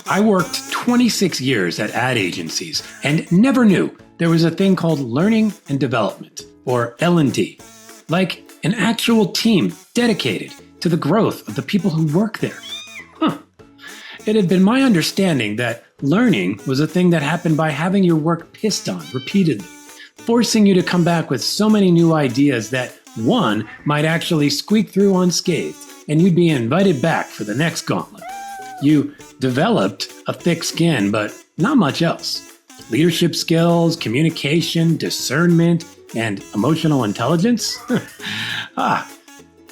I worked 26 years at ad agencies and never knew there was a thing called learning and development, or L&D, like an actual team dedicated to the growth of the people who work there. It had been my understanding that learning was a thing that happened by having your work pissed on repeatedly, forcing you to come back with so many new ideas that one might actually squeak through unscathed, and you'd be invited back for the next gauntlet. You developed a thick skin, but not much else. Leadership skills, communication, discernment, and emotional intelligence?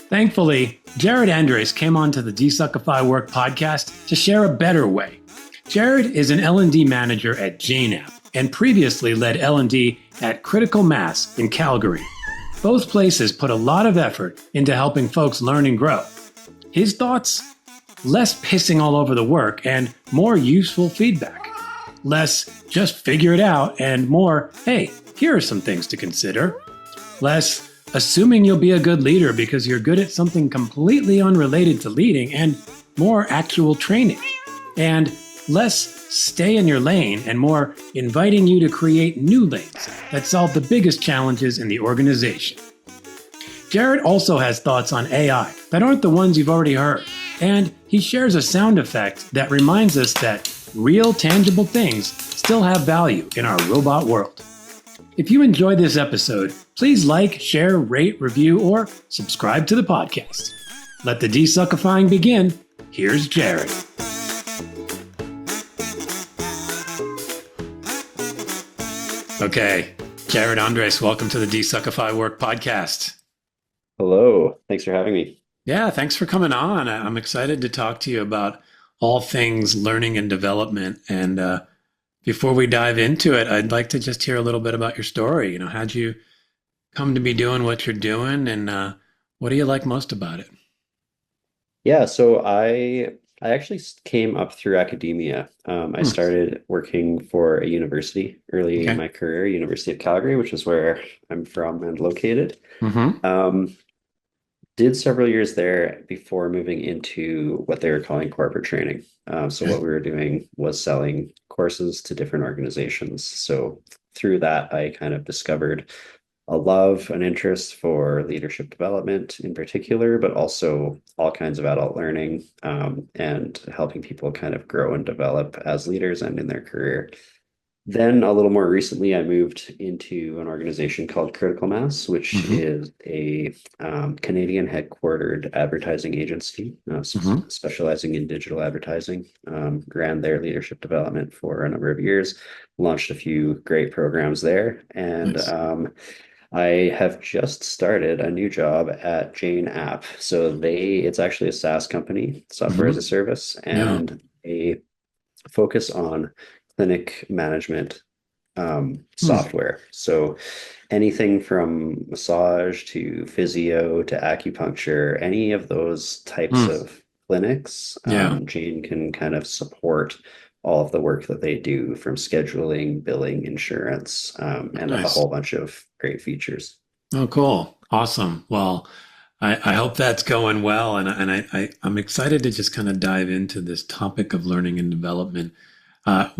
Thankfully, Jared Andres came onto the DesuckifyWork podcast to share a better way. Jared is an L&D manager at JNAP and previously led L&D at Critical Mass in Calgary. Both places put a lot of effort into helping folks learn and grow. His thoughts? Less pissing all over the work and more useful feedback. Less just figure it out and more, hey, here are some things to consider. Less assuming you'll be a good leader because you're good at something completely unrelated to leading, and more actual training. And less stay in your lane and more inviting you to create new lanes that solve the biggest challenges in the organization. Jared also has thoughts on AI that aren't the ones you've already heard. And he shares a sound effect that reminds us that real, tangible things still have value in our robot world. If you enjoyed this episode, please like, share, rate, review, or subscribe to the podcast. Let the desuckifying begin. Here's Jared. Okay, Jared Andres, welcome to the DesuckifyWork podcast. Hello, thanks for having me. Yeah, thanks for coming on. I'm excited to talk to you about all things learning and development. And before we dive into it, I'd like to just hear a little bit about your story. How'd you come to be doing what you're doing, and what do you like most about it? Yeah, so I actually came up through academia. I started working for a university early in my career, University of Calgary, which is where I'm from and located. Did several years there before moving into what they were calling corporate training. So what we were doing was selling courses to different organizations. So through that, I kind of discovered a love, an interest for leadership development in particular, but also all kinds of adult learning, and helping people kind of grow and develop as leaders and in their career. Then a little more recently, I moved into an organization called Critical Mass, which is a Canadian headquartered advertising agency specializing in digital advertising. Ran their leadership development for a number of years, launched a few great programs there. And I have just started a new job at JNAP. So it's actually a SaaS company, software as a service, and they focus on clinic management software. So anything from massage to physio to acupuncture, any of those types of clinics, Jane can kind of support all of the work that they do, from scheduling, billing, insurance, and a whole bunch of great features. Oh, cool. Awesome. Well, I hope that's going well. And I'm excited to just kind of dive into this topic of learning and development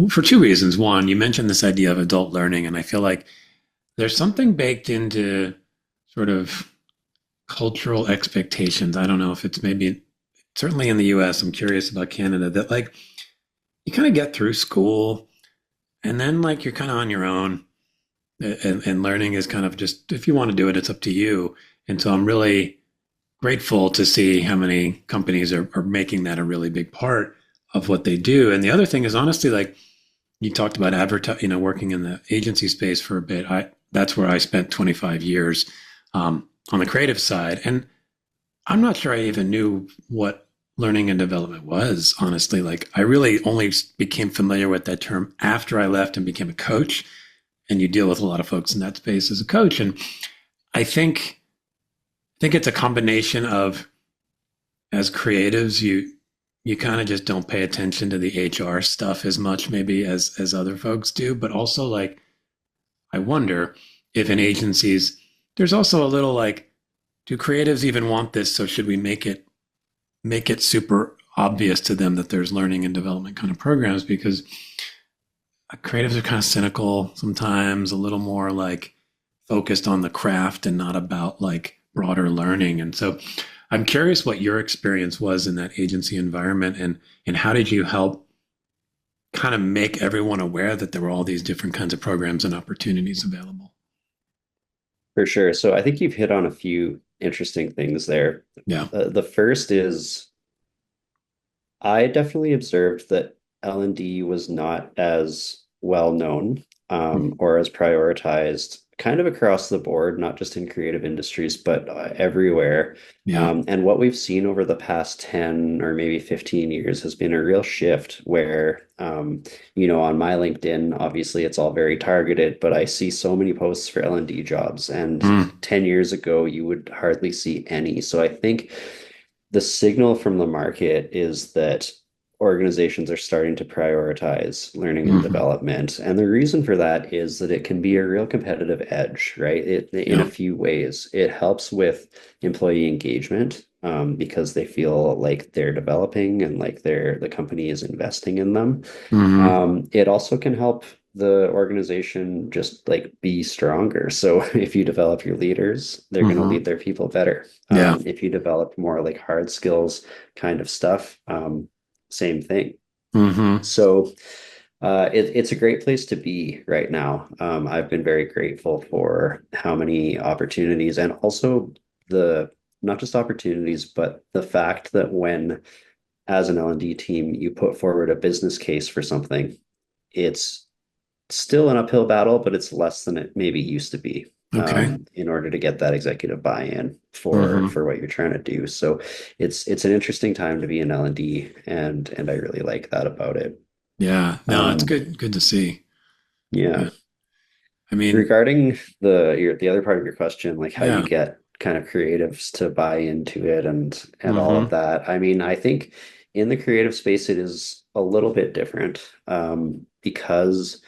for two reasons. One, you mentioned this idea of adult learning, and I feel like there's something baked into sort of cultural expectations. I don't know if it's maybe, certainly in the US, I'm curious about Canada, that like you kind of get through school and then like you're kind of on your own, and learning is kind of just, if you want to do it, it's up to you. And so I'm really grateful to see how many companies are making that a really big part of what they do. And the other thing is, honestly, like you talked about working in the agency space for a bit. That's where I spent 25 years on the creative side. And I'm not sure I even knew what learning and development was, honestly. Like I really only became familiar with that term after I left and became a coach. And you deal with a lot of folks in that space as a coach. And I think it's a combination of, as creatives, you kind of just don't pay attention to the HR stuff as much maybe as other folks do. But also, like, I wonder if in agencies, there's also a little like, do creatives even want this? So should we make it super obvious to them that there's learning and development kind of programs because creatives are kind of cynical sometimes, a little more like focused on the craft and not about like broader learning. And so I'm curious what your experience was in that agency environment and how did you help kind of make everyone aware that there were all these different kinds of programs and opportunities available? For sure. So I think you've hit on a few interesting things there. Yeah. The first is I definitely observed that L&D was not as well known or as prioritized kind of across the board, not just in creative industries, but everywhere. Yeah. And what we've seen over the past 10 or maybe 15 years has been a real shift where, on my LinkedIn, obviously it's all very targeted, but I see so many posts for L&D jobs. And Mm. 10 years ago, you would hardly see any. So I think the signal from the market is that organizations are starting to prioritize learning and Hmm. development. And the reason for that is that it can be a real competitive edge, right? In a Yeah. few ways. It helps with employee engagement because they feel like they're developing and like the company is investing in them. Hmm. It also can help the organization just like be stronger. So if you develop your leaders, they're going to Hmm. lead their people better. Yeah. If you develop more like hard skills kind of stuff, same thing. Hmm. So it's a great place to be right now. I've been very grateful for how many opportunities and also the not just opportunities, but the fact that when as an L&D team you put forward a business case for something, it's still an uphill battle, but it's less than it maybe used to be Okay. in order to get that executive buy-in for Hmm. what you're trying to do. So it's an interesting time to be in L&D, and I really like that about it. Yeah. No, it's Um, good to see. yeah. Yeah. I mean, Regarding the other part of your question, like how you yeah. get kind of creatives to buy into it and all of Hmm. that. I mean, I think in the creative space it is a little bit different because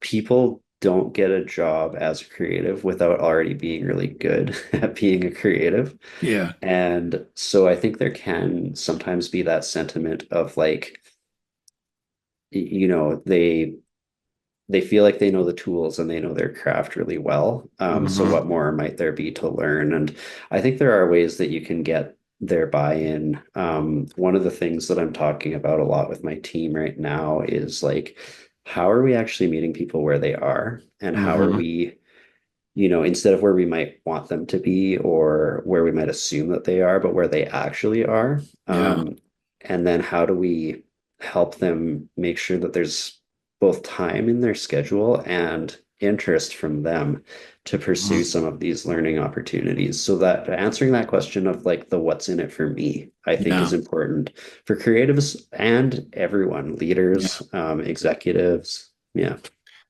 people don't get a job as a creative without already being really good at being a creative. Yeah. And so I think there can sometimes be that sentiment of like, they feel like they know the tools and they know their craft really well. So Hmm. what more might there be to learn? And I think there are ways that you can get their buy-in. One of the things that I'm talking about a lot with my team right now is like, how are we actually meeting people where they are? And how are Hmm. we, instead of where we might want them to be or where we might assume that they are, but where they actually are. Yeah. And then how do we help them make sure that there's both time in their schedule and interest from them to pursue Hmm. some of these learning opportunities? So that answering that question of like the what's in it for me, I think is Yeah. important for creatives and everyone, Yeah. leaders, executives. Yeah.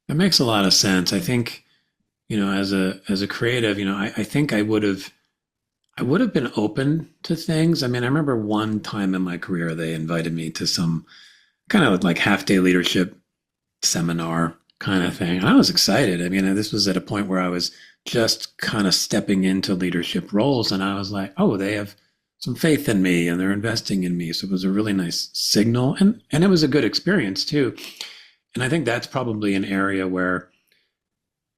That makes a lot of sense. I think, as a creative, I think I would have been open to things. I mean, I remember one time in my career they invited me to some kind of like half day leadership seminar kind of thing. And I was excited. I mean, this was at a point where I was just kind of stepping into leadership roles and I was like, oh, they have some faith in me and they're investing in me. So it was a really nice signal and it was a good experience too. And I think that's probably an area where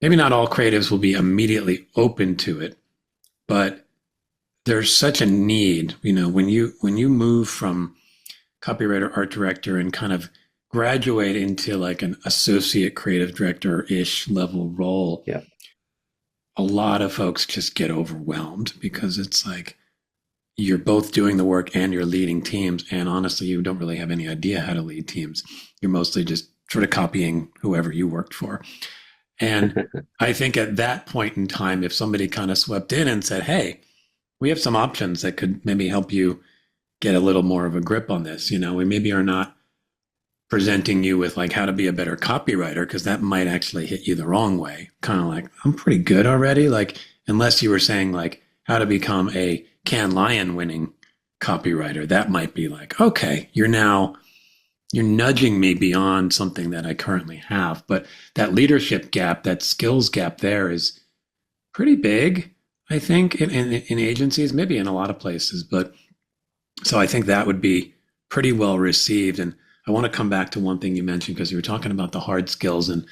maybe not all creatives will be immediately open to it, but there's such a need, when you move from copywriter, art director, and kind of graduate into like an associate creative director-ish level role, Yeah. a lot of folks just get overwhelmed because it's like you're both doing the work and you're leading teams. And honestly, you don't really have any idea how to lead teams. You're mostly just sort of copying whoever you worked for. And I think at that point in time, if somebody kind of swept in and said, hey, we have some options that could maybe help you get a little more of a grip on this. We maybe are not presenting you with like how to be a better copywriter because that might actually hit you the wrong way. Kind of like, I'm pretty good already. Like, unless you were saying like how to become a Cannes Lion winning copywriter, that might be like, okay, you're nudging me beyond something that I currently have. But that leadership gap, that skills gap there is pretty big, I think, in agencies, maybe in a lot of places. But So I think that would be pretty well received. And I want to come back to one thing you mentioned because you were talking about the hard skills and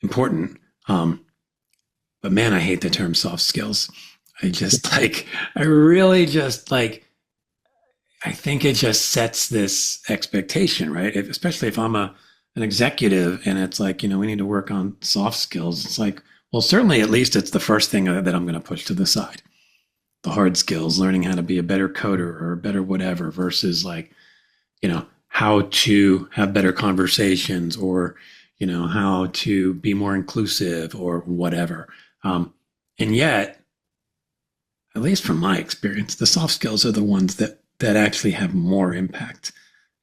important. But man, I hate the term soft skills. I just like, I really just like, I think it just sets this expectation, right? Especially if I'm an executive and it's like, we need to work on soft skills. It's like, well, certainly at least it's the first thing that I'm going to push to the side. The hard skills, learning how to be a better coder or a better whatever versus like, how to have better conversations or, how to be more inclusive or whatever. And yet, at least from my experience, the soft skills are the ones that actually have more impact,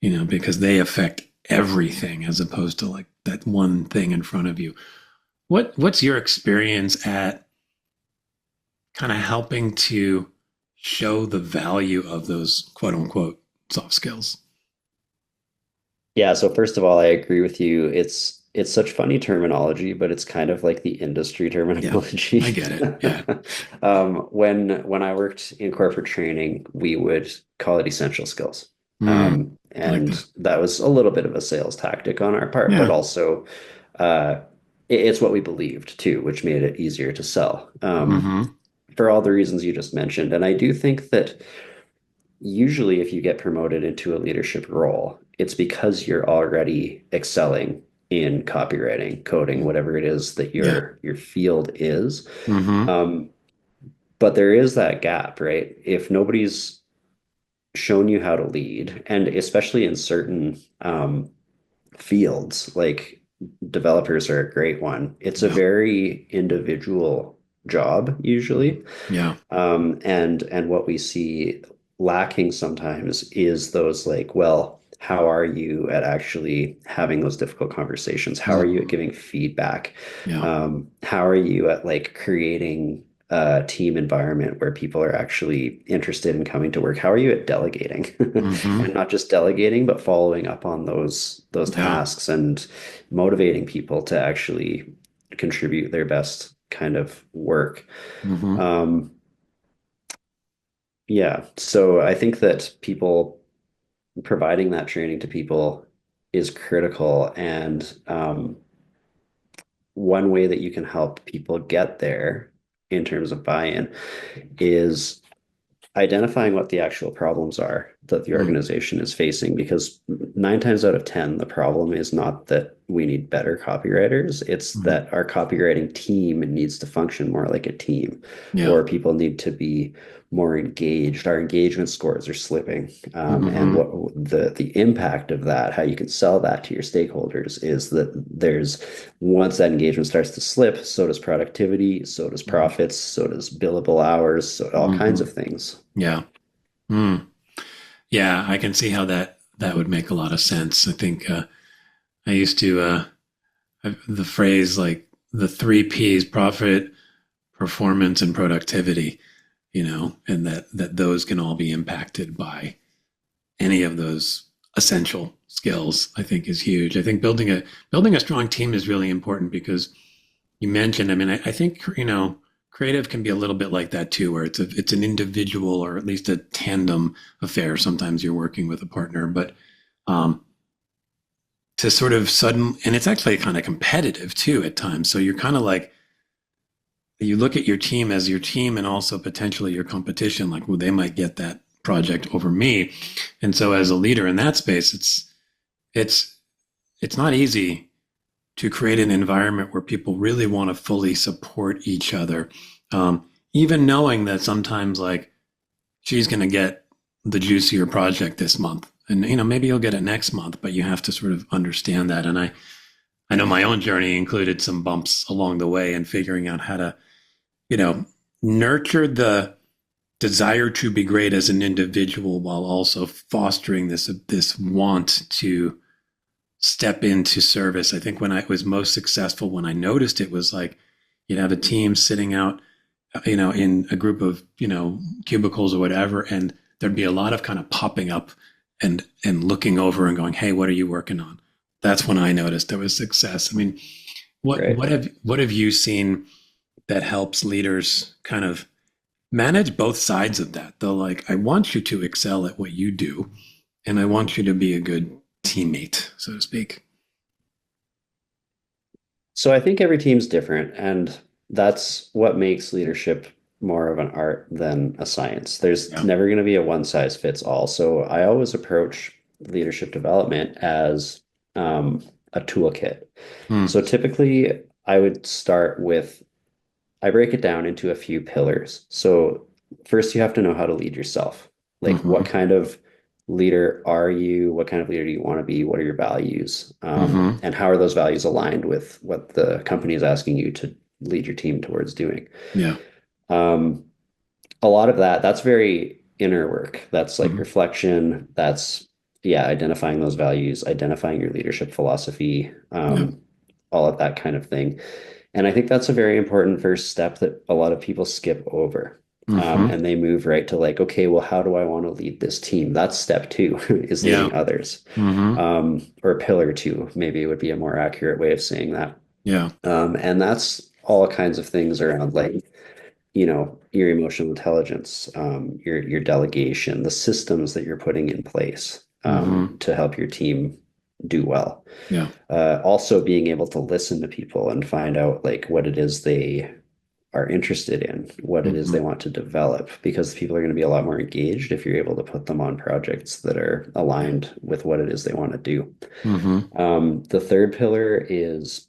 because they affect everything as opposed to like that one thing in front of you. What's your experience at kind of helping to show the value of those quote unquote soft skills? Yeah, so first of all, I agree with you. It's such funny terminology, but it's kind of like the industry Yeah, I terminology. get it. Yeah. When I worked in corporate training, we would call it essential skills. I like that. And that was a little bit of a sales tactic on our part, but Yeah. also uh, it's what we believed too, which made it easier to sell. Mm-hmm. For all the reasons you just mentioned. And I do think that usually if you get promoted into a leadership role, it's because you're already excelling in copywriting, coding, whatever it is that Yeah. your field is. Mm-hmm. Um, but there is that gap, right? If nobody's shown you how to lead, and especially in certain fields, like developers are a great one, it's a Yeah. very individual job usually. Yeah. And what we see lacking sometimes is those like, well, how are you at actually having those difficult conversations? How are you at Mm-hmm. giving feedback? Yeah. How are you at like creating a team environment where people are actually interested in coming to work? How are you at delegating? Mm-hmm. And not just delegating, but following up on those Yeah. tasks and motivating people to actually contribute their best kind of work. Mm-hmm. Um, yeah, so I think that people providing that training to people is critical. And one way that you can help people get there in terms of buy-in is identifying what the actual problems are that the Mm. organization is facing, because 9 times out of 10, the problem is not that we need better copywriters, it's Mm. that our copywriting team needs to function more like a team, Yeah. or people need to be more engaged. Our engagement scores are slipping. And Mm-hmm. what the impact of that, how you can sell that to your stakeholders, is that there's once that engagement starts to slip, so does productivity, so does profits, so does billable hours, so all kinds Mm-hmm. of things. Yeah. Mm. Yeah. I can see how that would make a lot of sense. I think I used to the phrase like the three P's: profit, performance, and productivity. And that those can all be impacted by any of those essential skills. I think is huge. I think building a strong team is really important because you mentioned. I mean, I think creative can be a little bit like that too, where it's an individual or at least a tandem affair. Sometimes you're working with a partner, but um, to sort of sudden, and it's actually kind of competitive too at times. So you're kind of like you look at your team as your team and also potentially your competition. Like, well, they might get that project over me, and so as a leader in that space, it's it's not easy to create an environment where people really want to fully support each other. Even knowing that sometimes like she's going to get the juicier project this month and maybe you'll get it next month, but you have to sort of understand that. And I know my own journey included some bumps along the way and figuring out how to, you know, nurture the desire to be great as an individual while also fostering this want to step into service. I think when I was most successful, when I noticed it was like you'd have a team sitting out, in a group of, cubicles or whatever, and there'd be a lot of kind of popping up and looking over and going, "Hey, what are you working on?" That's when I noticed there was success. I mean, what Right. what have you seen that helps leaders kind of manage both sides of that. They'll like, I want you to excel at what you do, and I want you to be a good teammate, so to speak. So I think every team's different, and that's what makes leadership more of an art than a science. There's Yeah. never going to be a one size fits all. So I always approach leadership development as a toolkit. Hmm. So typically, I would start with I break it down into a few pillars. So first you have to know how to lead yourself. Like what Mm-hmm. kind of leader are you? What kind of leader do you want to be? What are your values? Mm-hmm. And how are those values aligned with what the company is asking you to lead your team towards doing? Yeah. Um, a lot of that's very inner work. That's like Mm-hmm. reflection. That's yeah, identifying those values, identifying your leadership philosophy, Yeah. all of that kind of thing. And I think that's a very important first step that a lot of people skip over. Mm-hmm. And they move right to like, okay, well, how do I want to lead this team? That's step two is Yeah. leading others. Mm-hmm. Or pillar two, maybe it would be a more accurate way of saying that. Yeah. And that's all kinds of things around like, your emotional intelligence, your delegation, the systems that you're putting in place Mm-hmm. to help your team do well. Yeah. Also being able to listen to people and find out like what it is they are interested in, what it is Mm-hmm. they want to develop, because people are going to be a lot more engaged if you're able to put them on projects that are Yeah. aligned with what it is they want to do. Mm-hmm. The third pillar is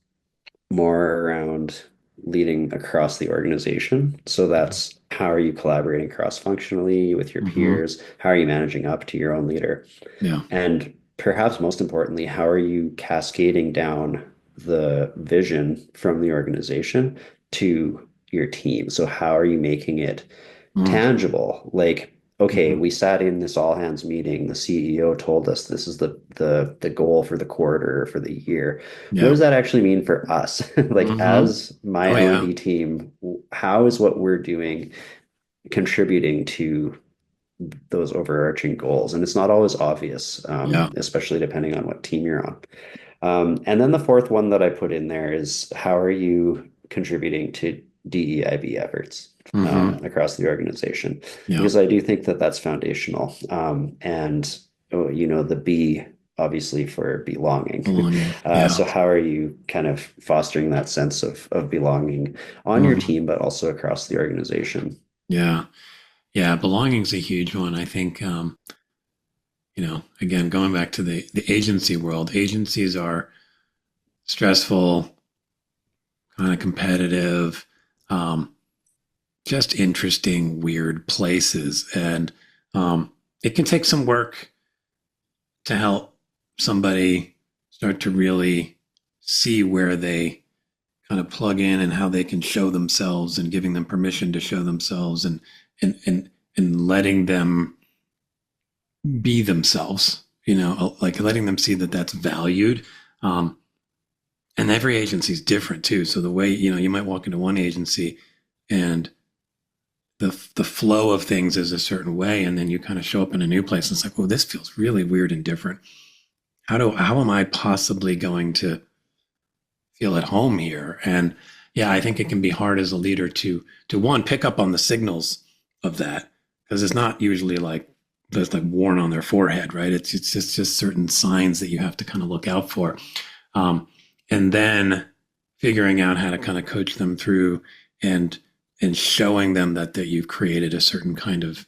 more around leading across the organization. So that's how are you collaborating cross-functionally with your Mm-hmm. peers? How are you managing up to your own leader? Yeah. And perhaps most importantly, how are you cascading down the vision from the organization to your team? So how are you making it tangible? Like, okay, Mm-hmm. we sat in this all hands meeting. The CEO told us this is the goal for the quarter or for the year. What Yeah. does that actually mean for us? Like Mm-hmm. as my Oh yeah. L&D team, how is what we're doing contributing to those overarching goals? And it's not always obvious, Yeah. especially depending on what team you're on. And then the fourth one that I put in there is how are you contributing to DEIB efforts Mm-hmm. across the organization? Yeah. Because I do think that that's foundational. And, oh, the B, obviously, for belonging. Belonging. Yeah. So how are you kind of fostering that sense of belonging on your Mm-hmm. team, but also across the organization? Yeah. Yeah. Belonging's a huge one. I think, again, going back to the agency world, agencies are stressful, kind of competitive, um, just interesting, weird places. And it can take some work to help somebody start to really see where they kind of plug in and how they can show themselves and giving them permission to show themselves and letting them be themselves, like letting them see that that's valued. Um, and every agency is different too. So the way, you might walk into one agency and the flow of things is a certain way, and then you kind of show up in a new place and it's like, well, this feels really weird and different. How am I possibly going to feel at home here? And yeah, I think it can be hard as a leader to one pick up on the signals of that, because it's not usually like that's like worn on their forehead, right? It's just certain signs that you have to kind of look out for, um, and then figuring out how to kind of coach them through and and showing them that you've created a certain kind of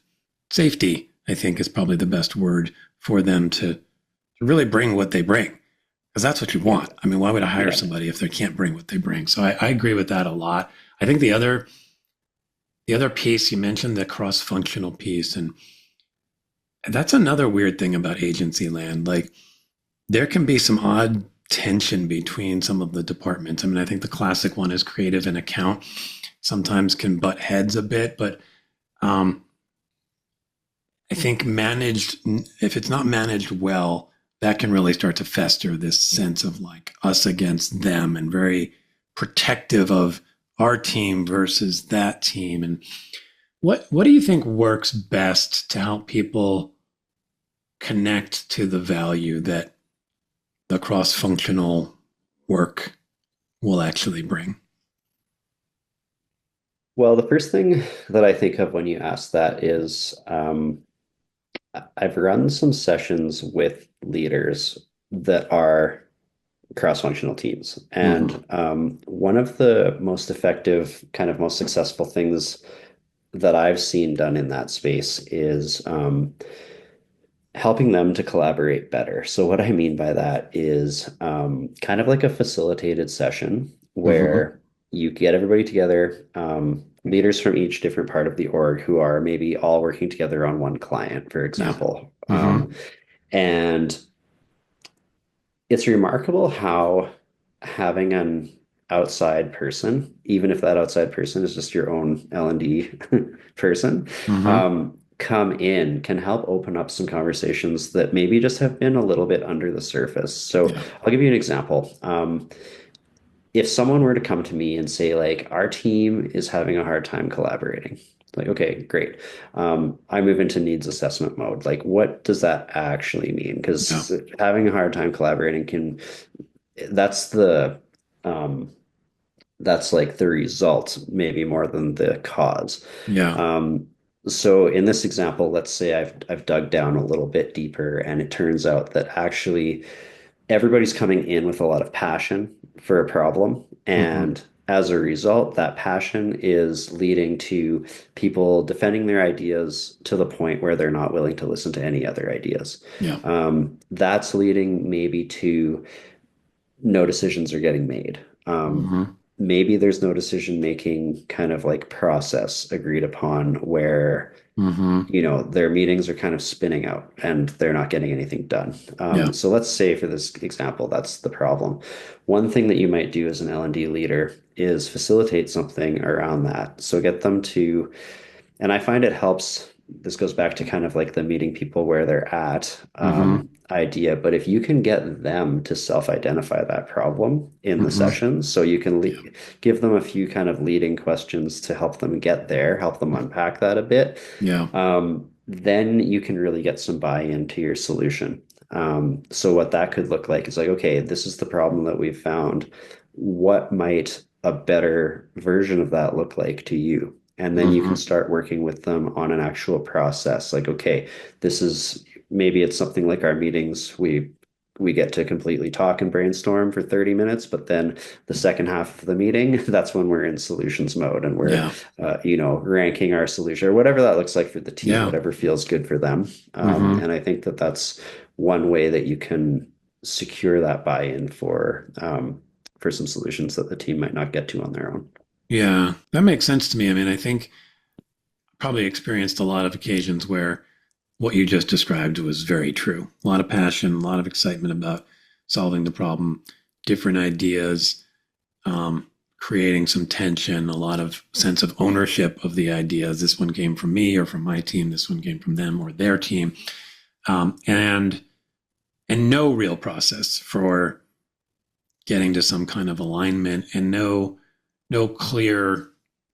safety. I think is probably the best word for them to really bring what they bring, because that's what you Yeah. want. I mean, why would I hire Yeah. somebody if they can't bring what they bring? So I agree with that a lot. I think the other piece you mentioned, the cross functional piece, and that's another weird thing about agency land. Like there can be some odd tension between some of the departments. I mean, I think the classic one is creative and account. Sometimes can butt heads a bit, but um, I think if it's not managed well, that can really start to fester this sense of like us against them and very protective of our team versus that team. And what do you think works best to help people connect to the value that the cross functional work will actually bring? Well, the first thing that I think of when you ask that is I've run some sessions with leaders that are cross-functional teams. Hmm. And one of the most effective, kind of most successful things that I've seen done in that space is helping them to collaborate better. So what I mean by that is kind of like a facilitated session Hmm. where you get everybody together, leaders from each different part of the org who are maybe all working together on one client, for Yeah. example. Hmm. And it's remarkable how having an outside person, even if that outside person is just your own L&D person, Hmm. come in can help open up some conversations that maybe just have been a little bit under the surface. So Yeah. I'll give you an example. If someone were to come to me and say, like, our team is having a hard time collaborating, like, okay, great. I move into needs assessment mode. Like, what does that actually mean? Yeah. Because having a hard time collaborating can, that's the, um, that's like the result, maybe more than the cause. Yeah. Um, so in this example, let's say I've dug down a little bit deeper, and it turns out that actually everybody's coming in with a lot of passion for a problem. Hmm. And as a result, that passion is leading to people defending their ideas to the point where they're not willing to listen to any other ideas. Yeah. That's leading maybe to no decisions are getting made. Hmm. Maybe there's no decision making kind of like process agreed upon where Hmm. their meetings are kind of spinning out and they're not getting anything done. Yeah. So let's say for this example, that's the problem. One thing that you might do as an L&D leader is facilitate something around that. So get them to, and I find it helps. This goes back to kind of like the meeting people where they're at Hmm. idea. But if you can get them to self-identify that problem in the Hmm. session, so you can Yeah. give them a few kind of leading questions to help them get there, help them unpack that a bit, Yeah. then you can really get some buy-in to your solution. So what that could look like is like, okay, this is the problem that we've found. What might a better version of that look like to you? And then you can Hmm. start working with them on an actual process. Like, okay, this is maybe it's something like our meetings. We get to completely talk and brainstorm for 30 minutes, but then the second half of the meeting, that's when we're in solutions mode and we're Yeah. ranking our solution or whatever that looks like for the team, Yeah. whatever feels good for them. Hmm. And I think that that's one way that you can secure that buy-in for some solutions that the team might not get to on their own. Yeah. That makes sense to me. I mean, I think I probably experienced a lot of occasions where what you just described was very true. A lot of passion, a lot of excitement about solving the problem, different ideas, creating some tension, a lot of sense of ownership of the ideas. This one came from me or from my team. This one came from them or their team, um, and and no real process for getting to some kind of alignment, and no clear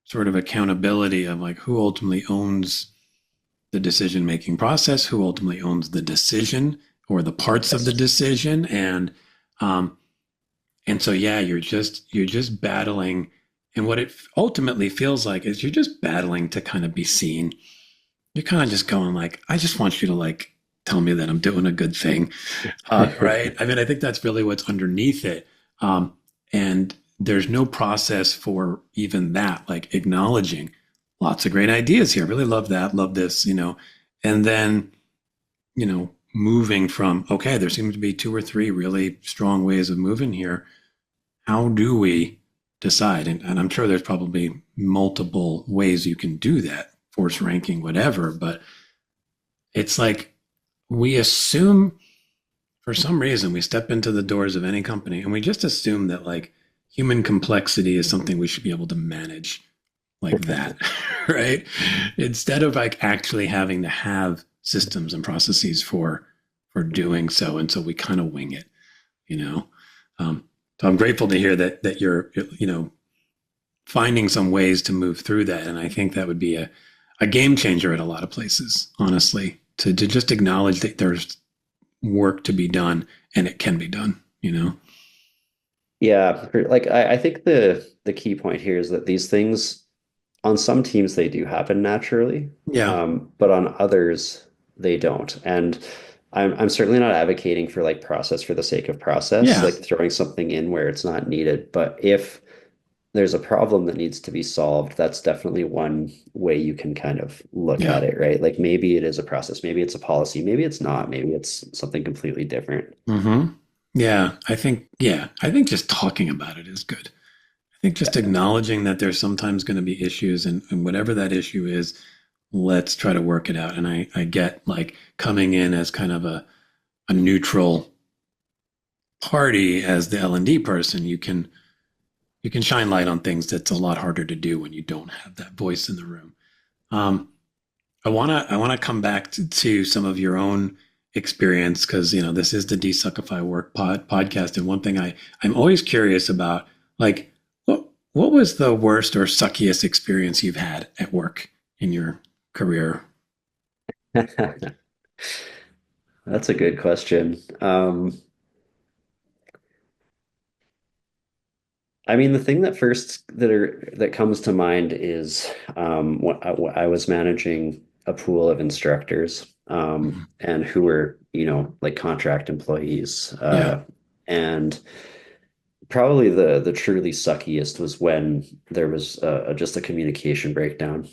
sort of accountability of like who ultimately owns the decision making process, who ultimately owns the decision or the parts of the Yes. decision, um, and so yeah, you're just battling, and what it ultimately feels like is you're just battling to kind of be seen. You're kind of just going like, I just want you to like tell me that I'm doing a good thing, right? I mean, I think that's really what's underneath it, and there's no process for even that, like acknowledging lots of great ideas here. Really love that, love this, and then moving from okay, there seems to be two or three really strong ways of moving here. How do we decide? And I'm sure there's probably multiple ways you can do that, force ranking, whatever, but it's like we assume for some reason we step into the doors of any company and we just assume that like human complexity is something we should be able to manage like that, right? Instead of like actually having to have systems and processes for doing so. And so we kind of wing it, you know. So I'm grateful to hear that you're finding some ways to move through that. And I think that would be a game changer at a lot of places, honestly, to just acknowledge that there's work to be done and it can be done. Yeah, like I think the key point here is that these things on some teams they do happen naturally, Yeah. but on others they don't. And I'm certainly not advocating for like process for the sake of process, Yeah. like throwing something in where it's not needed. But if there's a problem that needs to be solved, that's definitely one way you can kind of look Yeah. at it, right? Like maybe it is a process, maybe it's a policy, maybe it's not, maybe it's something completely different. Hmm. Yeah, I think just talking about it is good. I think just acknowledging that there's sometimes going to be issues, and whatever that issue is, let's try to work it out. And I get like coming in as kind of a neutral party as the L&D person, you can shine light on things that's a lot harder to do when you don't have that voice in the room. Um, I wanna come back to some of your own experience because this is the Desuckify Work podcast, and one thing I'm always curious about, like what was the worst or suckiest experience you've had at work in your career? That's a good question. I mean, the thing that comes to mind is when I was managing a pool of instructors, Mhm. and who were, like contract employees, Yeah. and probably the truly suckiest was when there was just a communication breakdown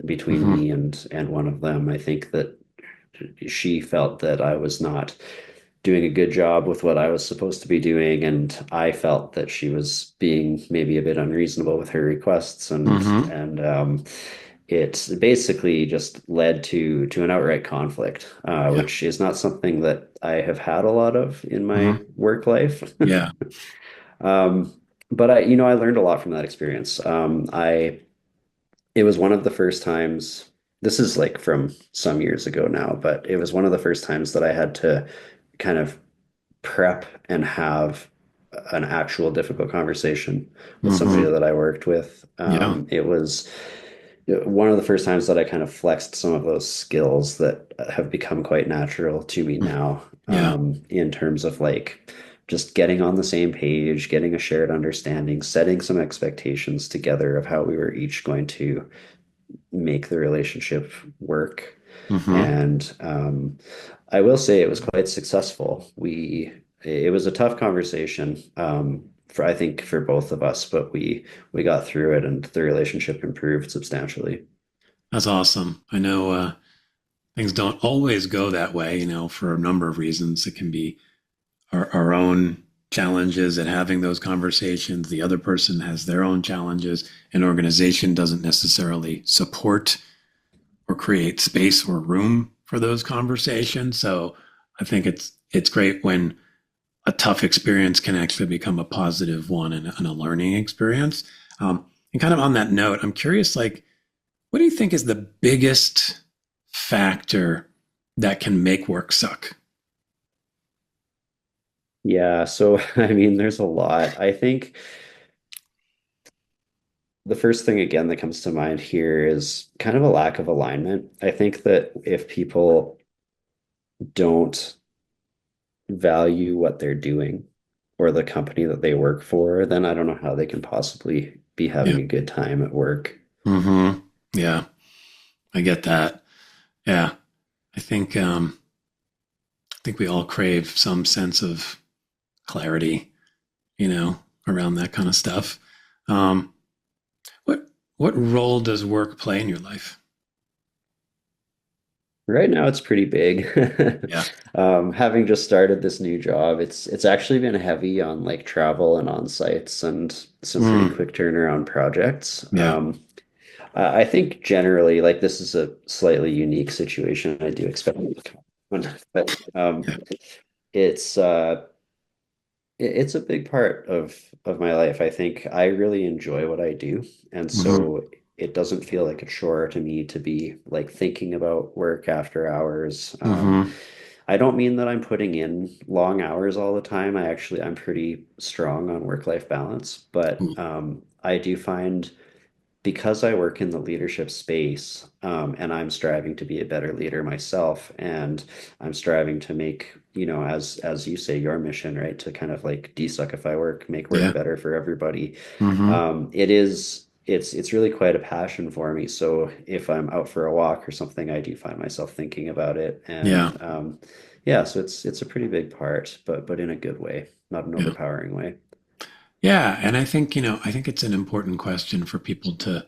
between Hmm. me and one of them. I think that she felt that I was not doing a good job with what I was supposed to be doing, and I felt that she was being maybe a bit unreasonable with her requests, Hmm. and it basically just led to an outright conflict, Yeah. which is not something that I have had a lot of in my Hmm. work life. Yeah. Um, but I learned a lot from that experience. It was one of the first times, this is like from some years ago now, but it was one of the first times that I had to kind of prep and have an actual difficult conversation with somebody Hmm. that I worked with. Yeah. It was one of the first times that I kind of flexed some of those skills that have become quite natural to me Mm. now, Yeah. in terms of like just getting on the same page, getting a shared understanding, setting some expectations together of how we were each going to make the relationship work. Hmm. And I will say it was quite successful. It was a tough conversation, for I think for both of us, but we got through it and the relationship improved substantially. That's awesome. I know things don't always go that way, for a number of reasons. It can be our own challenges at having those conversations. The other person has their own challenges. An organization doesn't necessarily support or create space or room for those conversations. So I think it's great when a tough experience can actually become a positive one and a learning experience. And kind of on that note, I'm curious, like, what do you think is the biggest factor that can make work suck? Yeah, so I mean, there's a lot. I think the first thing again that comes to mind here is kind of a lack of alignment. I think that if people don't value what they're doing or the company that they work for, then I don't know how they can possibly be Yeah. having a good time at work. Hmm. Yeah, I get that. Yeah, I think I think we all crave some sense of clarity, around that kind of stuff. Um, what what role does work play in your life? Right now, it's pretty big. Yeah. Having just started this new job, it's actually been heavy on like travel and on sites and some pretty Mm, quick turnaround projects. yeah. I think generally, like this is a slightly unique situation. I do expect, but Yeah. it's it's a big part of my life. I think I really enjoy what I do, and Hmm. so it doesn't feel like a chore to me to be like thinking about work after hours. Hmm. I don't mean that I'm putting in long hours all the time. I'm pretty strong on work-life balance, but I do find because I work in the leadership space, and I'm striving to be a better leader myself, and I'm striving to make, as you say, your mission, right, to kind of like desuckify work, make work Yeah. better for everybody. Hmm. It is. it's really quite a passion for me. So if I'm out for a walk or something, I do find myself thinking about it. Yeah. And yeah, so it's a pretty big part, but in a good way, not an Yeah. overpowering way. Yeah. And I think, I think it's an important question for people to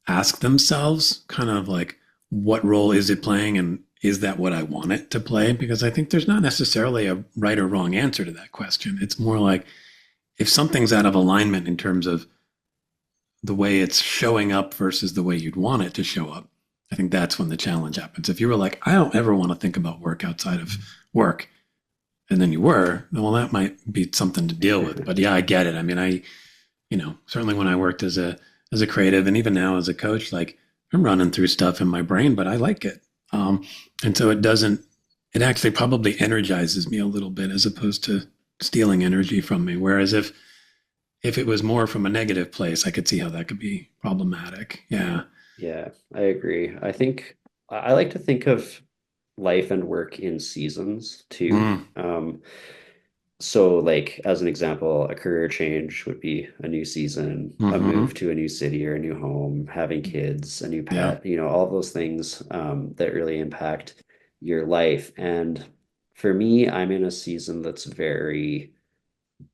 ask themselves, kind of like, what role is it playing? And is that what I want it to play? Because I think there's not necessarily a right or wrong answer to that question. It's more like if something's out of alignment in terms of the way it's showing up versus the way you'd want it to show up, I think that's when the challenge happens. If you were like, I don't ever want to think about work outside of work, and then you were, well, that might be something to deal with. But yeah, I get it. I mean, certainly when I worked as a creative and even now as a coach, like I'm running through stuff in my brain, but I like it. And so it actually probably energizes me a little bit as opposed to stealing energy from me. Whereas if it was more from a negative place, I could see how that could be problematic. Yeah. Yeah, I agree. I think I like to think of life and work in seasons too. Mm, So like as an example, a career change would be a new season, a hmm. move to a new city or a new home, having kids, a new Yeah. pet, all those things that really impact your life. And for me, I'm in a season that's very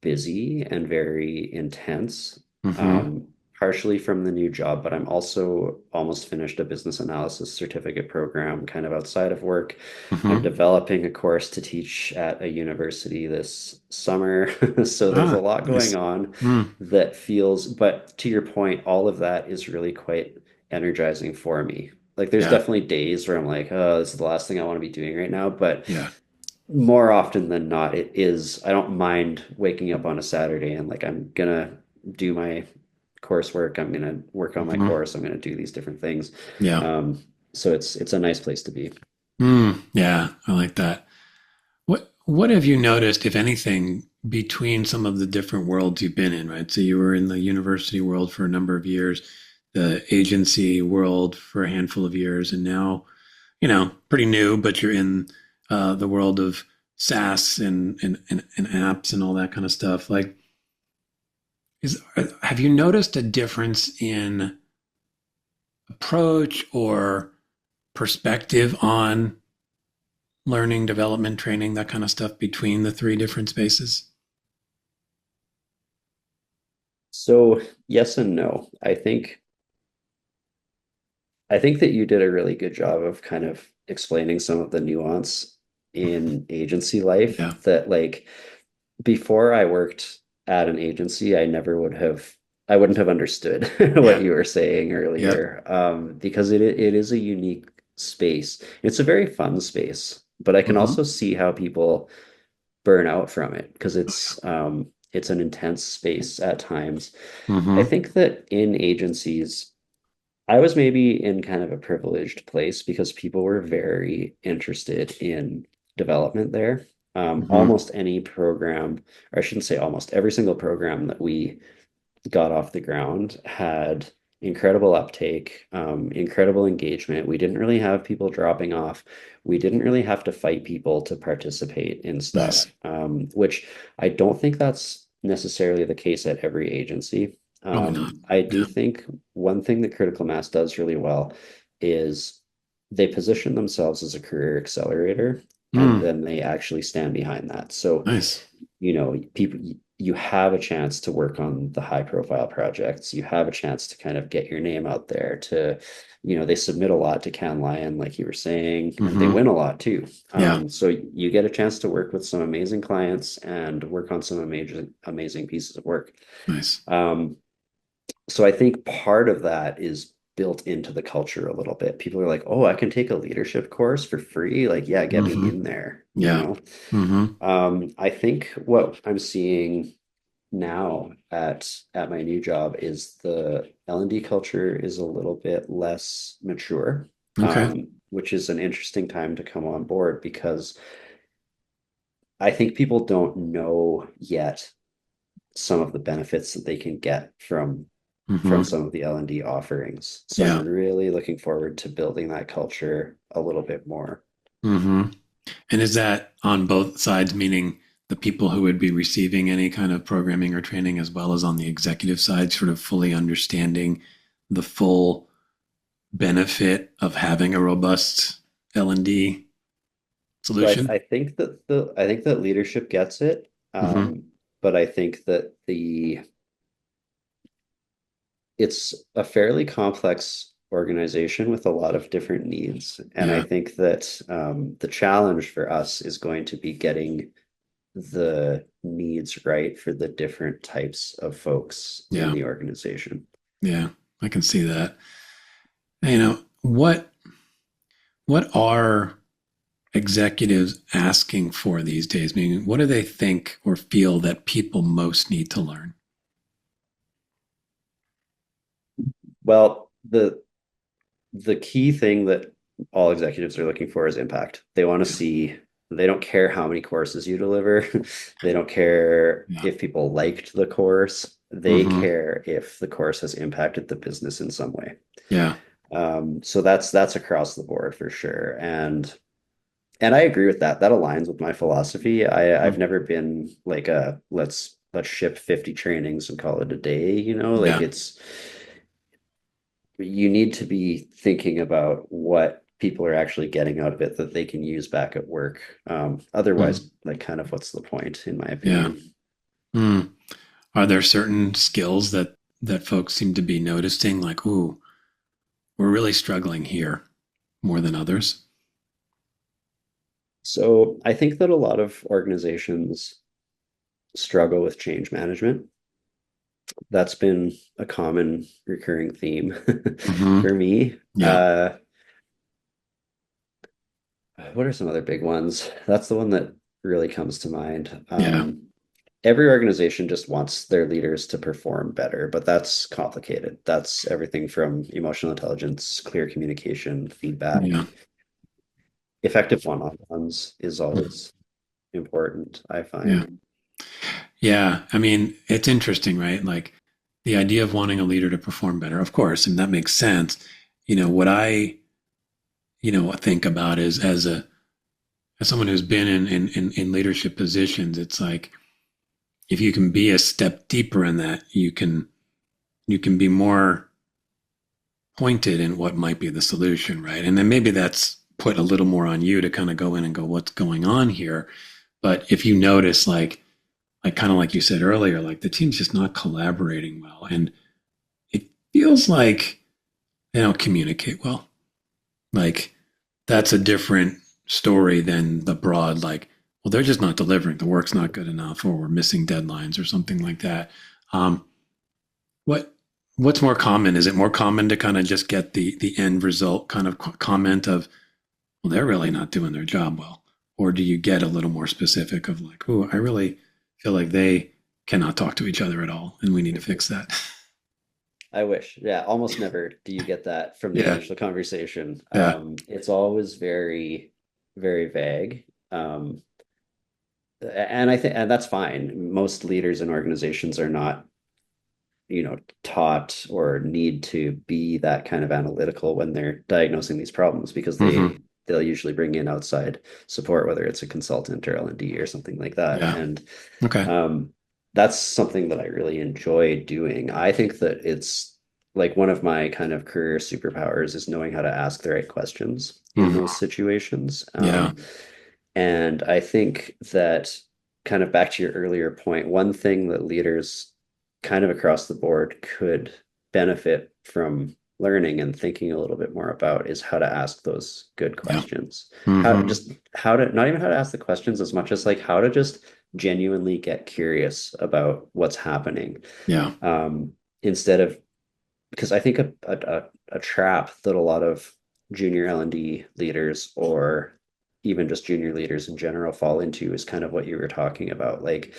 busy and very intense, Hmm. um, partially from the new job, but I'm also almost finished a business analysis certificate program kind of outside of work. I'm Hmm. developing a course to teach at a university this summer. So there's a Ah, lot going nice. on Mm, that feels, but to your point, all of that is really quite energizing for me. Like there's yeah. definitely days where I'm like, oh, this is the last thing I want to be doing right now. But Yeah. more often than not, it is, I don't mind waking up on a Saturday and like I'm gonna do my coursework, I'm gonna work on my Hmm. course, I'm gonna do these different things. Yeah. So it's a nice place to be. Yeah. I like that. What have you noticed, if anything, between some of the different worlds you've been in, right? So you were in the university world for a number of years, the agency world for a handful of years, and now, pretty new, but you're in the world of SaaS and apps and all that kind of stuff. Like, have you noticed a difference in approach or perspective on learning, development, training, that kind of stuff between the three different spaces? So yes and no. I think that you did a really good job of kind of explaining some of the nuance in agency life Yeah. that like before I worked at an agency, I wouldn't have understood what Yeah. you were saying Yep. earlier, because it is a unique space. It's a very fun space, but I can Hmm. also see how people burn out from it because it's an intense space at times. I Hmm. think that in agencies, I was maybe in kind of a privileged place because people were very interested in development there. Hmm. Almost any program, or I shouldn't say almost, every single program that we got off the ground had incredible uptake, incredible engagement. We didn't really have people dropping off. We didn't really have to fight people to participate in Nice. stuff, which I don't think that's necessarily the case at every agency. Probably not. I do Yeah. think one thing that Critical Mass does really well is they position themselves as a career accelerator and Mm, then they actually stand behind that. So nice. people, you have a chance to work on the high profile projects. You have a chance to kind of get your name out there they submit a lot to Can Lion, like you were saying, and they Hmm. win a lot too. Yeah. So you get a chance to work with some amazing clients and work on some amazing pieces of work. Nice. Um, so I think part of that is built into the culture a little bit. People are like, oh, I can take a leadership course for free. Like, yeah, get me Hmm. in there, Yeah. Hmm. I think what I'm seeing now at my new job is the L&D culture is a little bit less mature, Okay. which is an interesting time to come on board because I think people don't know yet some of the benefits that they can get from Hmm. some of the L&D offerings. So I'm Yeah. really looking forward to building that culture a little bit more. Hmm. And is that on both sides, meaning the people who would be receiving any kind of programming or training, as well as on the executive side, sort of fully understanding the full benefit of having a robust L&D So solution? I think that leadership gets it, Hmm. but I think that it's a fairly complex organization with a lot of different needs, and I Yeah, think that the challenge for us is going to be getting the needs right for the different types of folks in yeah, the organization. yeah. I can see that. What are executives asking for these days? I mean, what do they think or feel that people most need to learn? Well, the key thing that all executives are looking for is impact. They want to Yeah, see, they don't care how many courses you deliver. They don't care yeah. if people liked the course. They Hmm. care if the course has impacted the business in some way. Yeah. So that's across the board for sure. And I agree with that. That aligns with my philosophy. I've Mhm. never been like a let's ship 50 trainings and call it a day, you know, like Yeah. it's you need to be thinking about what people are actually getting out of it that they can use back at work. Mm. Otherwise, like kind of what's the point, in my Yeah. opinion? Mm. Are there certain skills that folks seem to be noticing, like, ooh, we're really struggling here more than others? So I think that a lot of organizations struggle with change management. That's been a common recurring theme Hmm. for me. Yeah. What are some other big ones? That's the one that really comes to mind. Yeah. Every organization just wants their leaders to perform better, but that's complicated. That's everything from emotional intelligence, clear communication, Yeah. feedback. Effective one-on-ones is Mhm. always important, I Yeah. find. Yeah. I mean, it's interesting, right? Like the idea of wanting a leader to perform better, of course, and that makes sense. What I, think about is as someone who's been in leadership positions, it's like if you can be a step deeper in that, you can be more pointed in what might be the solution, right? And then maybe that's put a little more on you to kind of go in and go, what's going on here? But if you notice, like kind of like you said earlier, like the team's just not collaborating well, and it feels like they don't communicate well. Like that's a different story than the broad, like, well, they're just not delivering. The work's not good enough, or we're missing deadlines, or something like that. Um, What what's more common? Is it more common to kind of just get the end result kind of comment of, well, they're really not doing their job well, or do you get a little more specific of like, oh, I really feel like they cannot talk to each other at all, and we need to fix that. I wish. Yeah, almost never do you get that from the Yeah, initial conversation. yeah, It's always very, very vague. And I think, and that's fine. Most leaders in organizations are not, taught or need to be that kind of analytical when they're diagnosing these problems because hmm, they'll usually bring in outside support, whether it's a consultant or L&D or something like that. yeah, And okay, um, that's something that I really enjoy doing. I think that it's like one of my kind of career superpowers is knowing how to ask the right questions in hmm, those situations. yeah, And I think that kind of back to your earlier point, one thing that leaders kind of across the board could benefit from learning and thinking a little bit more about is how to ask those good yeah, questions. hmm, How to not even how to ask the questions as much as like how to just genuinely get curious about what's happening. yeah, Um, Instead of because I think a trap that a lot of junior L&D leaders or even just junior leaders in general fall into is kind of what you were talking about. Like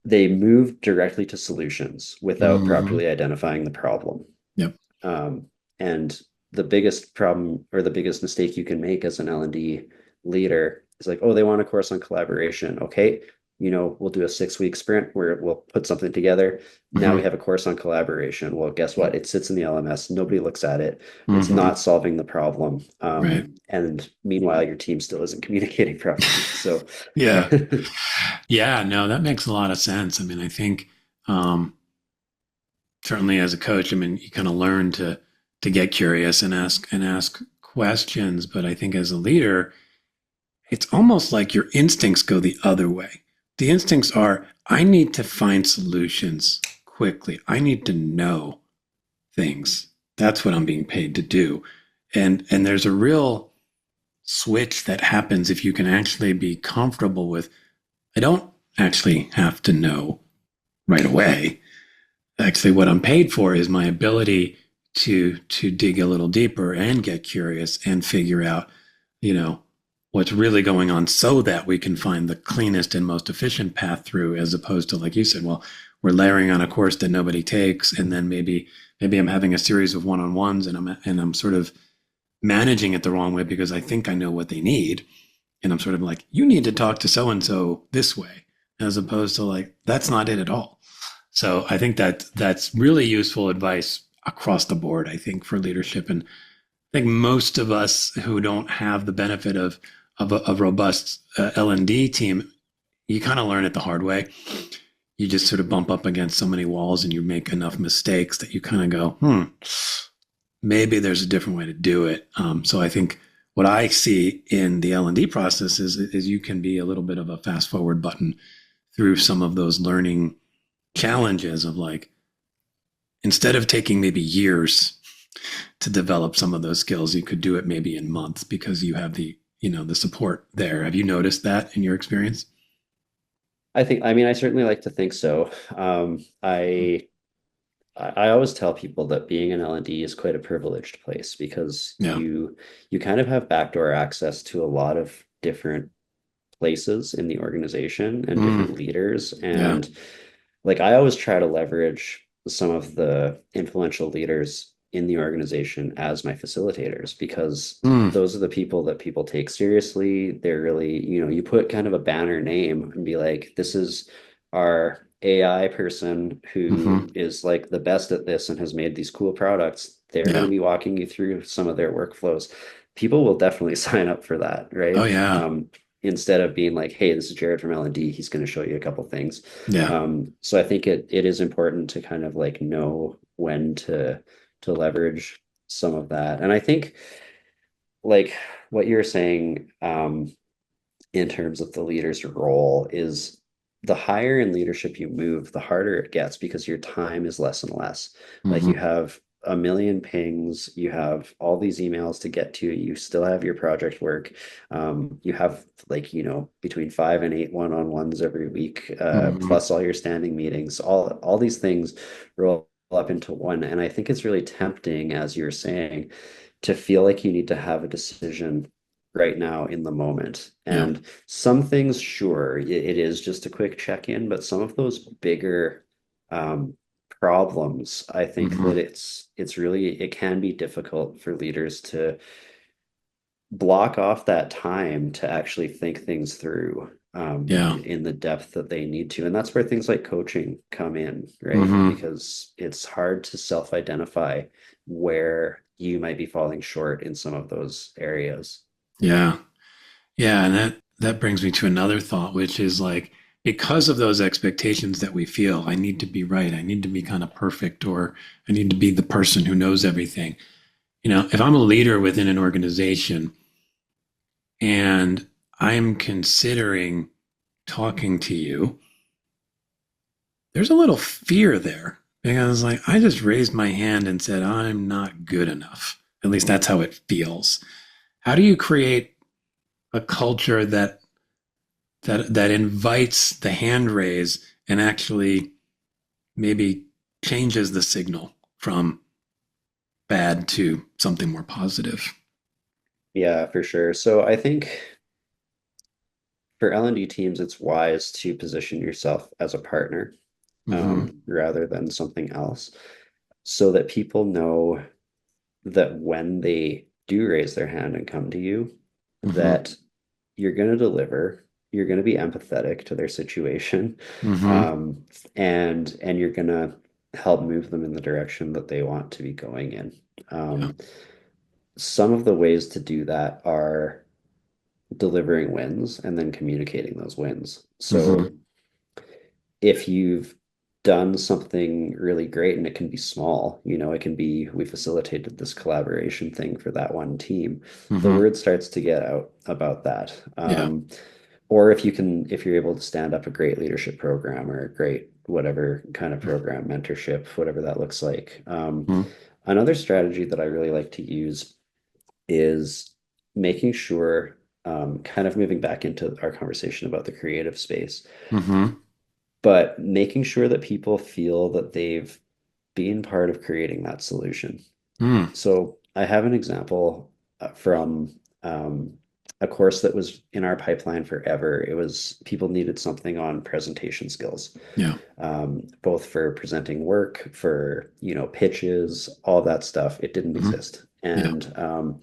they move directly to solutions without hmm, properly identifying the problem. yep, Um, and the biggest problem or the biggest mistake you can make as an L&D leader is like, oh, they want a course on collaboration. Okay, we'll do a 6 week sprint where we'll put something together. Now we Hmm. have a course on collaboration. Well, guess what? It sits in the LMS. Nobody looks at it. It's Hmm. not solving the problem. Right. And meanwhile, your team still isn't communicating properly. So, Yeah. Yeah. No, that makes a lot of sense. I mean, I think um, certainly as a coach, I mean, you kind of learn to get curious and ask questions. But I think as a leader, it's almost like your instincts go the other way. The instincts are, I need to find solutions quickly. I need to know things. That's what I'm being paid to do. And there's a real switch that happens if you can actually be comfortable with, I don't actually have to know right away. Actually, what I'm paid for is my ability to dig a little deeper and get curious and figure out, you know, what's really going on so that we can find the cleanest and most efficient path through, as opposed to, like you said, well, we're layering on a course that nobody takes, and then maybe I'm having a series of one-on-ones and I'm sort of managing it the wrong way because I think I know what they need. And I'm sort of like, you need to talk to so and so this way, as opposed to like, that's not it at all. So I think that that's really useful advice across the board, I think, for leadership. And I think most of us who don't have the benefit of a robust L&D team, you kind of learn it the hard way. You just sort of bump up against so many walls and you make enough mistakes that you kind of go, maybe there's a different way to do it. So I think what I see in the L&D process is you can be a little bit of a fast forward button through some of those learning challenges of like, instead of taking maybe years to develop some of those skills, you could do it maybe in months because you have the support there. Have you noticed that in your experience? I mean, I certainly like to think so. I always tell people that being an L&D is quite a privileged place because Yeah. you kind of have backdoor access to a lot of different places in the organization and Mm, different leaders. yeah. And like I always try to leverage some of the influential leaders in the organization as my facilitators because Mm, those are the people that people take seriously. They're really, you put kind of a banner name and be like, this is our AI person hmm. who is like the best at this and has made these cool products. They're going Yeah. to be walking you through some of their workflows. People will definitely sign up for that, Oh, right? yeah. Instead of being like, hey, this is Jared from L&D, he's going to show you a couple things. Yeah. So I think it is important to kind of like know when to leverage some of that. And I think like what you're saying in terms of the leader's role is the higher in leadership you move, the harder it gets because your time is less and less. Like you Hmm. have a million pings, you have all these emails to get to, you still have your project work. You have like, between 5 and 8 one-on-ones every week, Hmm. plus all your standing meetings, all these things roll up into one. And I think it's really tempting, as you're saying, to feel like you need to have a decision right now in the moment. Yeah. And some things, sure, it is just a quick check-in, but some of those bigger um, problems, I think that Hmm. it's really it can be difficult for leaders to block off that time to actually think things through Yeah. in the depth that they need to. And that's where things like coaching come in, right? Hmm. Because it's hard to self-identify where you might be falling short in some of those areas. Yeah. Yeah. And that brings me to another thought, which is like, because of those expectations that we feel, I need to be right. I need to be kind of perfect, or I need to be the person who knows everything. If I'm a leader within an organization and I'm considering talking to you, there's a little fear there because, like, I just raised my hand and said, I'm not good enough. At least that's how it feels. How do you create a culture that invites the hand raise and actually maybe changes the signal from bad to something more positive? Yeah, for sure. So I think for L&D teams, it's wise to position yourself as a partner Hmm. rather than something else so that people know that when they do raise their hand and come to you, Hmm. that you're going to deliver. you're going to be empathetic to their situation, Mm-hmm. um, and you're going to help move them in the direction that they want to be going in. Yeah. Um, some of the ways to do that are delivering wins and then communicating those wins. Mm-hmm. So if you've done something really great, and it can be small, it can be we facilitated this collaboration thing for that one team, the Mm-hmm. word starts to get out about that. Yeah. Or if you're able to stand up a great leadership program or a great whatever kind of program, mentorship, whatever that looks like. Mm-hmm. Another strategy that I really like to use is making sure, kind of moving back into our conversation about the creative space, Mm-hmm. but making sure that people feel that they've been part of creating that solution. Mm. So I have an example from a course that was in our pipeline forever. It was people needed something on presentation skills, Yeah. both for presenting work, for pitches, all that stuff. It didn't Mm-hmm. exist, Yeah. and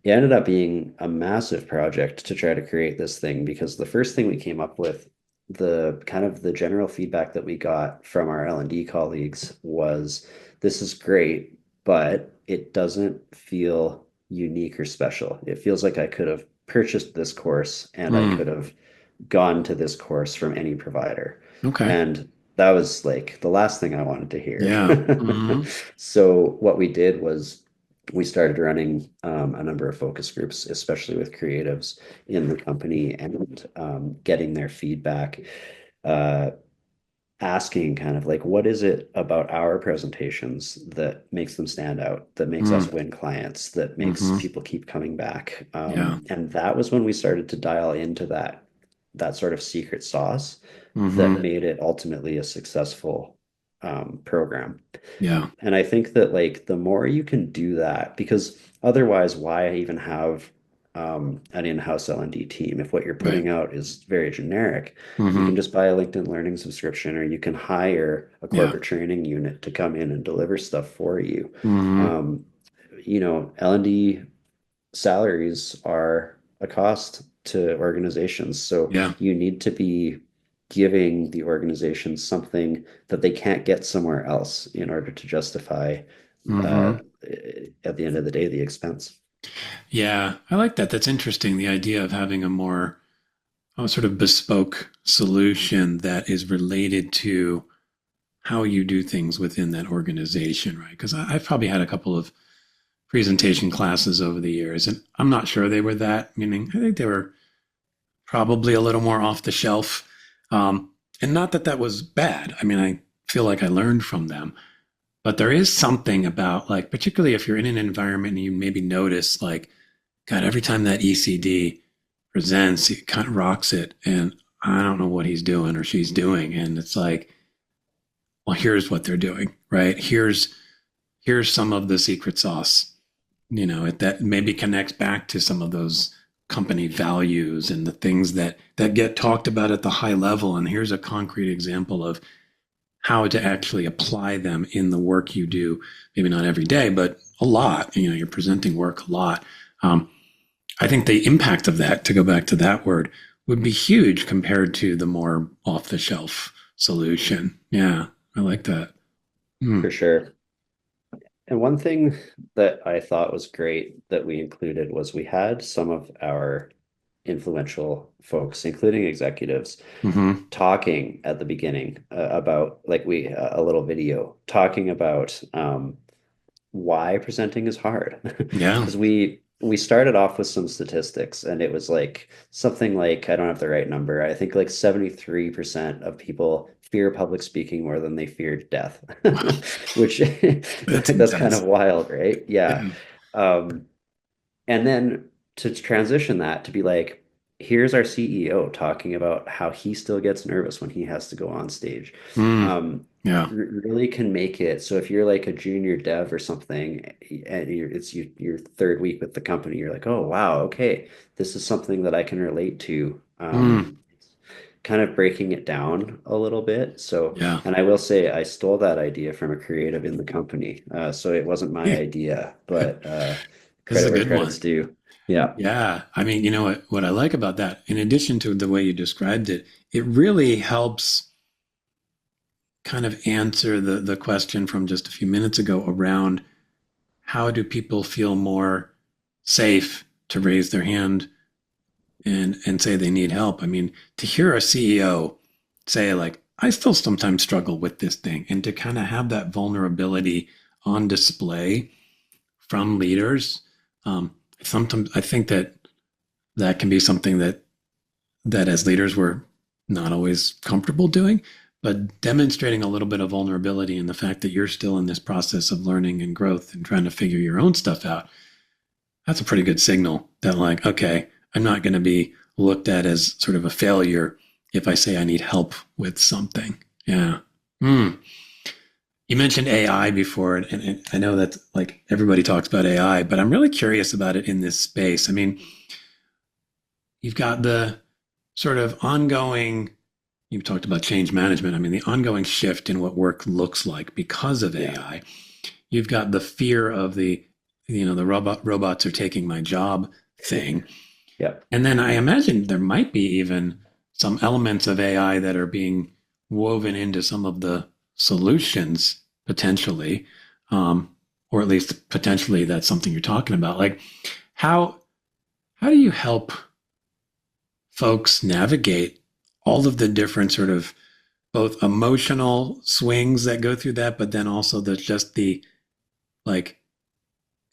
it ended up being a massive project to try to create this thing because the first thing we came up with, the kind of the general feedback that we got from our L&D colleagues was, this is great, but it doesn't feel unique or special. It feels like I could have purchased this course and I Mm. could have gone to this course from any provider. Okay. And that was like the last thing I wanted to hear. Yeah. Mm-hmm. So what we did was we started running a number of focus groups, especially with creatives in the company, and getting their feedback, uh, asking kind of like, what is it about our presentations that makes them stand out, that makes us Mm. win clients, that makes Mm-hmm. people keep coming back? Yeah. And that was when we started to dial into that sort of secret sauce that Mm-hmm. made it ultimately a successful program. Yeah. And I think that like the more you can do that, because otherwise, why even have an in-house L&D team? If what you're Right. putting out is very generic, you can Mm-hmm. just buy a LinkedIn Learning subscription, or you can hire a Yeah. corporate training unit to come in and deliver stuff for you. Mm-hmm. Um, L&D salaries are a cost to organizations. So Yeah. you need to be giving the organization something that they can't get somewhere else in order to justify, uh, Mm-hmm. at the end of the day, the expense. Yeah. I like that. That's interesting. The idea of having a more sort of bespoke solution that is related to how you do things within that organization, right? Because I've probably had a couple of presentation classes over the years, and I'm not sure they were that, meaning I think they were probably a little more off the shelf. And not that that was bad. I mean, I feel like I learned from them, but there is something about, like, particularly if you're in an environment and you maybe notice, like, God, every time that ECD presents, he kind of rocks it, and I don't know what he's doing or she's doing. And it's like, well, here's what they're doing, right? Here's some of the secret sauce, that maybe connects back to some of those company values and the things that get talked about at the high level. And here's a concrete example of how to actually apply them in the work you do. Maybe not every day, but a lot. You're presenting work a lot. Um, I think the impact of that, to go back to that word, would be huge compared to the more off the shelf solution. Yeah, I like that. Hmm. For sure. And one thing that I thought was great that we included was we had some of our influential folks, including executives, Mm-hmm. talking at the beginning about like a little video talking about why presenting is hard. Yeah. Because we started off with some statistics, and it was like something like, I don't have the right number, I think like 73% of people fear public speaking more than they feared death. Wow. Which That's that's kind of intense. wild, right? Yeah. Yeah. um and then to transition that to be like, here's our CEO talking about how he still gets nervous when he has to go on stage. Mm. Um, Yeah. really can make it so if you're like a junior dev or something, and your third week with the company, you're like, oh wow, okay, this is something that I can relate to. Mm. Kind of breaking it down a little bit. So, Yeah. and I will say I stole that idea from a creative in the company. So it wasn't my Hey, idea, but this is credit a where good credit's one. due. Yeah. Yeah. I mean, you know what I like about that, in addition to the way you described it, it really helps kind of answer the question from just a few minutes ago around how do people feel more safe to raise their hand and say they need help. I mean, to hear a CEO say like, I still sometimes struggle with this thing, and to kind of have that vulnerability on display from leaders, sometimes I think that that can be something that as leaders we're not always comfortable doing, but demonstrating a little bit of vulnerability and the fact that you're still in this process of learning and growth and trying to figure your own stuff out, that's a pretty good signal that like, okay, I'm not going to be looked at as sort of a failure if I say I need help with something. Yeah. Mm. You mentioned AI before, and I know that like everybody talks about AI, but I'm really curious about it in this space. I mean, you've got the sort of ongoing, you talked about change management. I mean, the ongoing shift in what work looks like because of Yeah. AI. You've got the fear of the robots are taking my job thing. Yeah. And then I imagine there might be even some elements of AI that are being woven into some of the solutions potentially, um, or at least potentially that's something you're talking about. Like how how do you help folks navigate all of the different sort of both emotional swings that go through that, but then also the just the like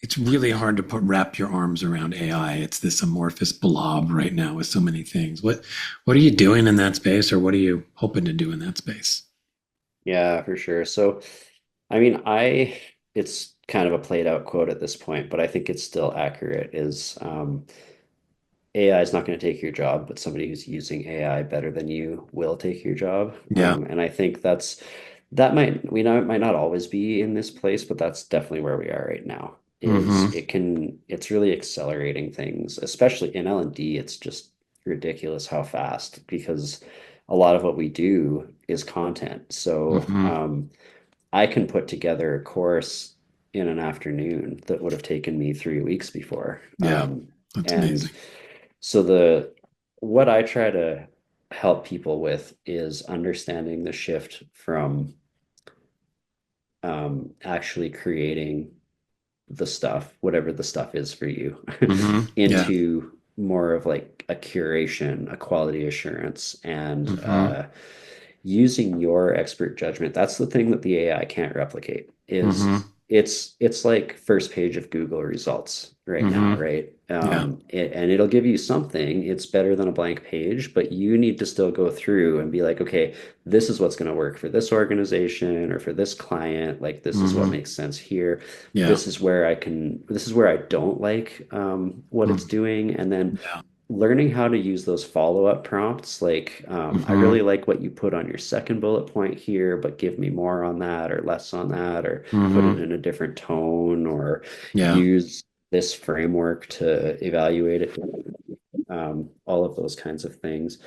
it's really hard to wrap your arms around AI. It's this amorphous blob right now with so many things. What are you doing in that space, or what are you hoping to do in that space? Yeah, for sure. So, I mean, it's kind of a played out quote at this point, but I think it's still accurate is AI is not going to take your job, but somebody who's using AI better than you will take your job. Yeah. And I think might not always be in this place, but that's definitely where we are right now. Mm-hmm. It's really accelerating things, especially in L&D. It's just ridiculous how fast because a lot of what we do is content. So Mm-hmm. I can put together a course in an afternoon that would have taken me 3 weeks before. Yeah. That's And amazing. so what I try to help people with is understanding the shift from actually creating the stuff, whatever the stuff is for you, Mm-hmm. Yeah. into more of like a curation, a quality assurance, and Mm-hmm. using your expert judgment. That's the thing that the AI can't replicate. Mm-hmm. It's like first page of Google results right now, Mm-hmm. right? Yeah. And it'll give you something. It's better than a blank page, but you need to still go through and be like, okay, this is what's going to work for this organization or for this client. Like this is what Mm-hmm. makes sense here. Yeah. This is where I don't like what it's Mm. doing. And then Yeah. learning how to use those follow-up prompts, like I Mm-hmm. really like what you put on your second bullet point here, but give me more on that or less on that, or put it Mm-hmm. in a different tone, or Yeah. use this framework to evaluate it. All of those kinds of things.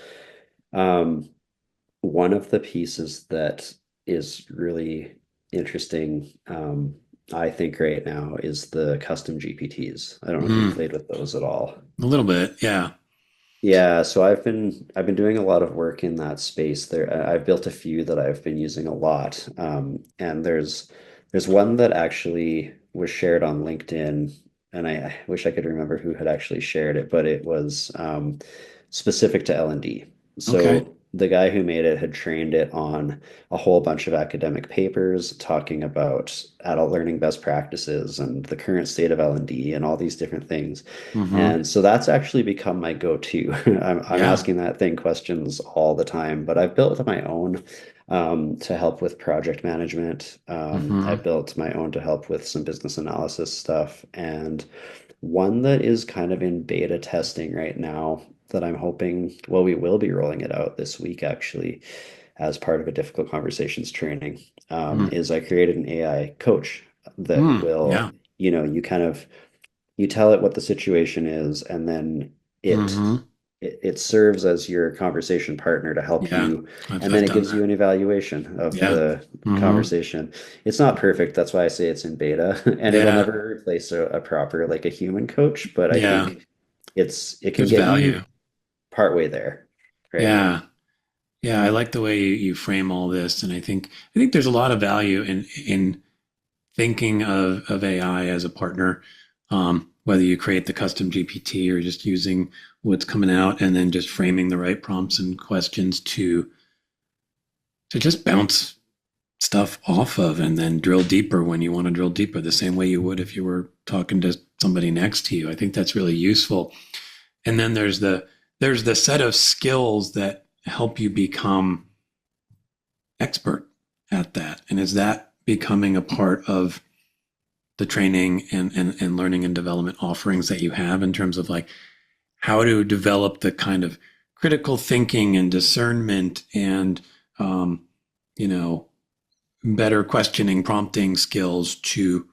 Um, One of the pieces that is really interesting, I think right now is the custom GPTs. I don't know if you've Mm. played with those at all. A little bit. Yeah. Yeah, so I've been doing a lot of work in that space there. I've built a few that I've been using a lot. And there's one that actually was shared on LinkedIn, and I wish I could remember who had actually shared it, but it was specific to L&D. Okay. So the guy who made it had trained it on a whole bunch of academic papers talking about adult learning best practices and the current state of L&D and all these different things. Mm-hmm. And so that's actually become my go-to. I'm Yeah. asking that thing questions all the time, but I've built my own to help with project management. Mm-hmm. I've built my own to help with some business analysis stuff, and one that is kind of in beta testing right now that I'm hoping, well, we will be rolling it out this week actually as part of a difficult conversations training, Mm. is I created an AI coach that Mm. will, Yeah. you kind of you tell it what the situation is, and then it Mm-hmm. it serves as your conversation partner to help Yeah. you, I've and then I've it done gives you that. an evaluation of Yeah. the Mm-hmm. conversation. It's not perfect, that's why I say it's in beta, and it'll Yeah. never replace a proper like a human coach, but I Yeah. think it can There's get you value. partway there, right? Yeah. Yeah, I like the way you frame all this, and I think there's a lot of value in thinking of AI as a partner, whether you create the custom GPT or just using what's coming out and then just framing the right prompts and questions to just bounce stuff off of and then drill deeper when you want to drill deeper, the same way you would if you were talking to somebody next to you. I think that's really useful. And then there's the set of skills that help you become expert at that. And is that becoming a part of the training and learning and development offerings that you have in terms of like how to develop the kind of critical thinking and discernment and you know, better questioning, prompting skills to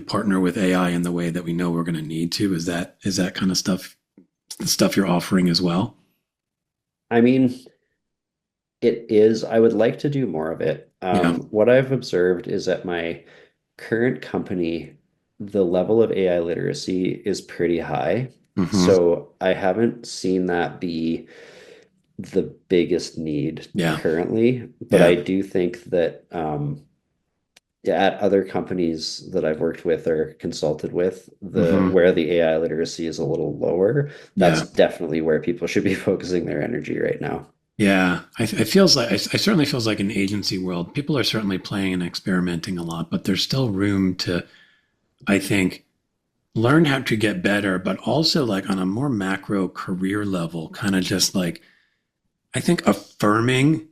partner with AI in the way that we know we're going to need to? Is that kind of stuff the stuff you're offering as well? I mean, it is, I would like to do more of it. Yeah. What I've observed is at my current company, the level of AI literacy is pretty high. Hmm. So I haven't seen that be the biggest need Yeah. currently, but Yeah. I do think that yeah, at other companies that I've worked with or consulted with, the Hmm. where the AI literacy is a little lower, Yeah. that's definitely where people should be focusing their energy right now. Yeah, it feels like I certainly feels like in the agency world, people are certainly playing and experimenting a lot, but there's still room to, I think, learn how to get better, but also like on a more macro career level, kind of just like I think affirming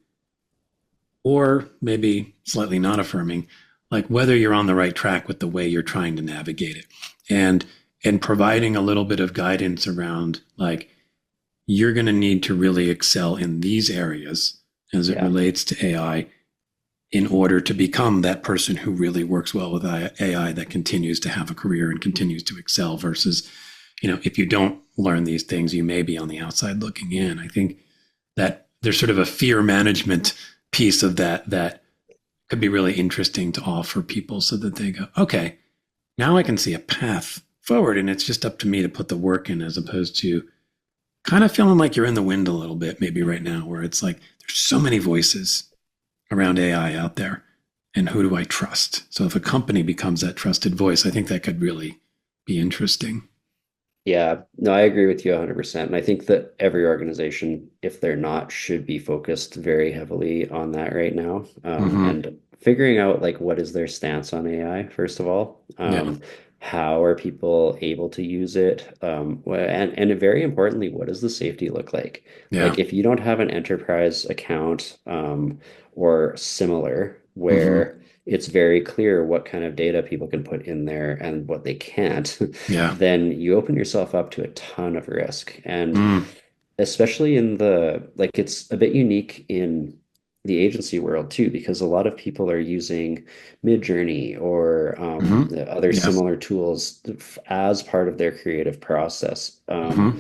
or maybe slightly not affirming, like whether you're on the right track with the way you're trying to navigate it, and and providing a little bit of guidance around like you're going to need to really excel in these areas as it Yeah. relates to AI in order to become that person who really works well with AI that continues to have a career and continues to excel versus, if you don't learn these things, you may be on the outside looking in. I think that there's sort of a fear management piece of that could be really interesting to offer people so that they go, okay, now I can see a path forward and it's just up to me to put the work in as opposed to kind of feeling like you're in the wind a little bit, maybe right now, where it's like there's so many voices around AI out there. And who do I trust? So if a company becomes that trusted voice, I think that could really be interesting. Yeah, no, I agree with you 100%. And I think that every organization, if they're not, should be focused very heavily on that right now. Hmm. And figuring out like what is their stance on AI, first of all. Yeah. How are people able to use it? And very importantly, what does the safety look like? Yeah. Like if you don't have an enterprise account or similar Hmm. where it's very clear what kind of data people can put in there and what they can't, Yeah. then you open yourself up to a ton of risk. And Mm. especially in like it's a bit unique in the agency world too, because a lot of people are using Midjourney or Hmm. other Yeah. similar tools as part of their creative process. Hmm.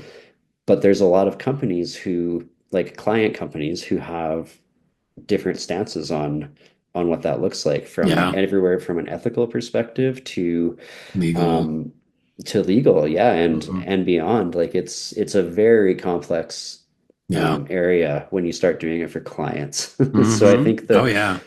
But there's a lot of companies who, like client companies, who have different stances on what that looks like from Yeah. everywhere from an ethical perspective Legal. um legal, yeah, Hmm. and beyond. Like it's a very complex Yeah. area when you start doing it for clients. So I Hmm. think Oh that yeah.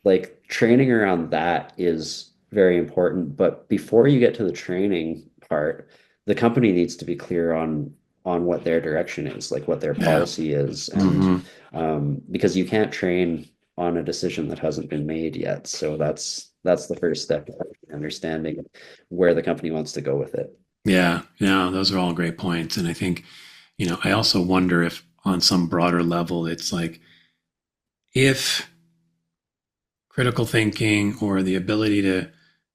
like training around that is very important. But before you get to the training part, the company needs to be clear on what their direction is, like what their Yeah. policy is, and Hmm. because you can't train on a decision that hasn't been made yet. So that's the first step, understanding where the company wants to go with it. Yeah. Yeah. Those are all great points. And I think, I also wonder if on some broader level, it's like if critical thinking or the ability to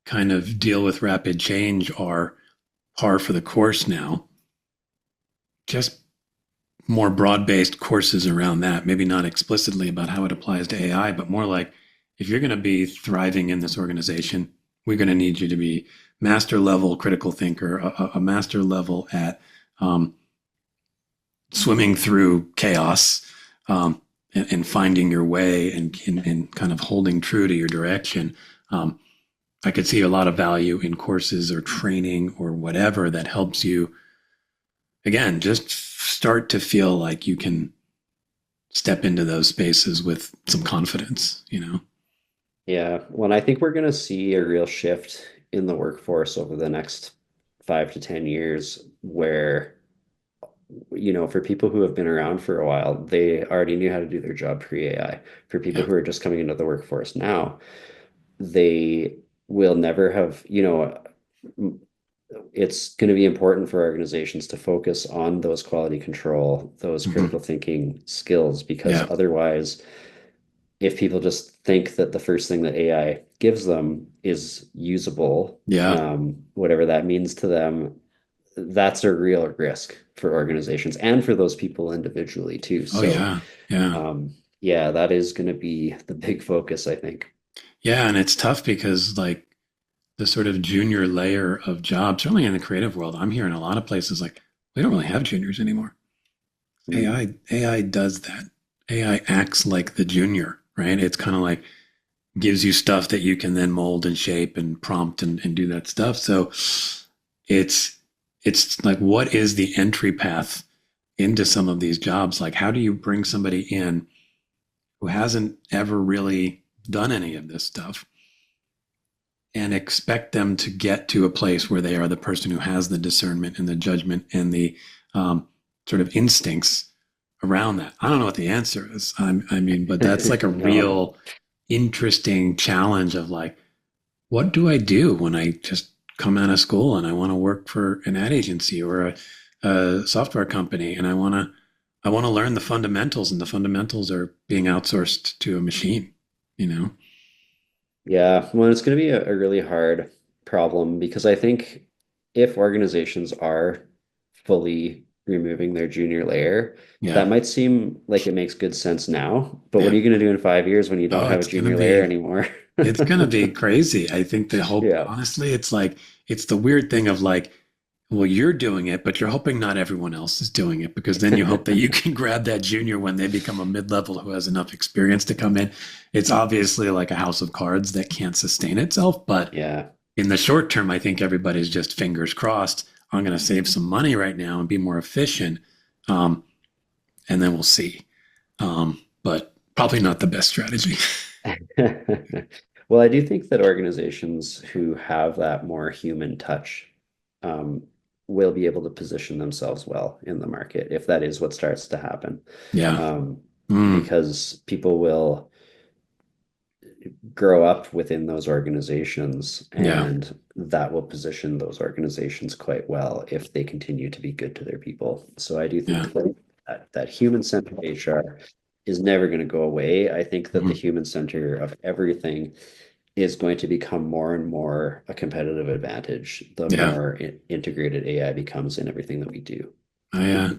kind of deal with rapid change are par for the course now, just more broad-based courses around that, maybe not explicitly about how it applies to AI, but more like if you're going to be thriving in this organization, we're going to need you to be master level critical thinker, a master level at um, swimming through chaos, and finding your way and kind of holding true to your direction. Um, I could see a lot of value in courses or training or whatever that helps you again, just start to feel like you can step into those spaces with some confidence, you know? Yeah, well, I think we're going to see a real shift in the workforce over the next 5 to 10 years where, for people who have been around for a while, they already knew how to do their job pre-AI. For people Yeah. who are just coming into the workforce now, they will never have, it's going to be important for organizations to focus on those quality control, those Hmm. critical thinking skills, because Yeah. otherwise, if people just think that the first thing that AI gives them is usable, Yeah. whatever that means to them, that's a real risk for organizations and for those people individually too. Oh, So, yeah. Yeah. yeah, that is going to be the big focus, I think. Yeah. And it's tough because, like, the sort of junior layer of jobs, certainly in the creative world, I'm hearing a lot of places like, we don't really have juniors anymore. Mm. AI does that. AI acts like the junior, right? It's kind of like gives you stuff that you can then mold and shape and prompt and do that stuff. So it's it's like, what is the entry path into some of these jobs? Like, how do you bring somebody in who hasn't ever really done any of this stuff and expect them to get to a place where they are the person who has the discernment and the judgment and the sort of instincts around that? I don't know what the answer is. I mean, but that's like a No, real interesting challenge of like, what do I do when I just come out of school and I want to work for an ad agency or a software company and I want to learn the fundamentals, and the fundamentals are being outsourced to a machine, you know? yeah, well, it's going to be a really hard problem because I think if organizations are fully removing their junior layer, Yeah. that might seem like it makes good sense now. But what Yeah. are you going to do in 5 years when you don't Oh, have a junior layer anymore? it's gonna be crazy. I think the hope, Yeah. honestly, it's like it's the weird thing of like, well, you're doing it, but you're hoping not everyone else is doing it, because then you hope that you can grab that junior when they become a mid-level who has enough experience to come in. It's obviously like a house of cards that can't sustain itself, but Yeah. in the short term, I think everybody's just fingers crossed. I'm going to save some money right now and be more efficient, um, and then we'll see. But probably not the best strategy. Well, I do think that organizations who have that more human touch um, will be able to position themselves well in the market if that is what starts to happen. Yeah. Um, Mm, because people will grow up within those organizations, yeah. and that will position those organizations quite well if they continue to be good to their people. So I do Yeah. think that human-centered HR is never going to go away. I think that the Mhm. human center of everything is going to become more and more a competitive advantage the Yeah. more integrated AI becomes in everything that we do. I, uh,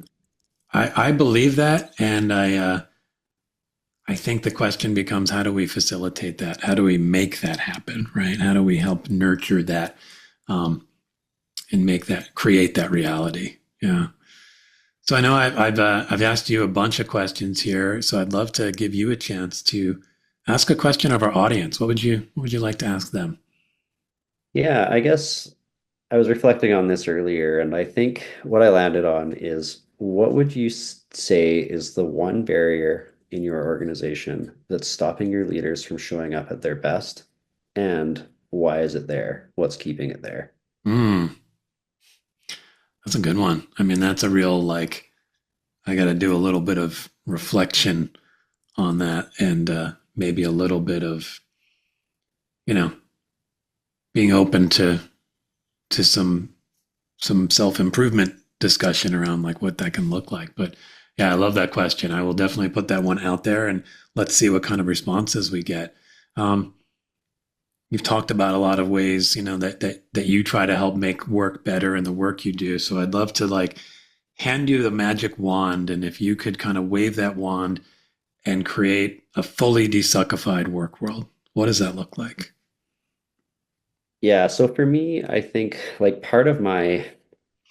I believe that, and I think the question becomes, how do we facilitate that? How do we make that happen? Right? How do we help nurture that, um, and make that create that reality? Yeah. So I know I've asked you a bunch of questions here, so I'd love to give you a chance to ask a question of our audience. What would you like to ask them? Yeah, I guess I was reflecting on this earlier, and I think what I landed on is what would you say is the one barrier in your organization that's stopping your leaders from showing up at their best? And why is it there? What's keeping it there? Hmm, that's a good one. I mean, that's a real like, I got to do a little bit of reflection on that, and maybe a little bit of, you know, being open to some self improvement discussion around like what that can look like. But yeah, I love that question. I will definitely put that one out there, and let's see what kind of responses we get. Um, you've talked about a lot of ways, that you try to help make work better in the work you do. So I'd love to like hand you the magic wand, and if you could kind of wave that wand and create a fully desuckified work world, what does that look like? Yeah, so for me, I think like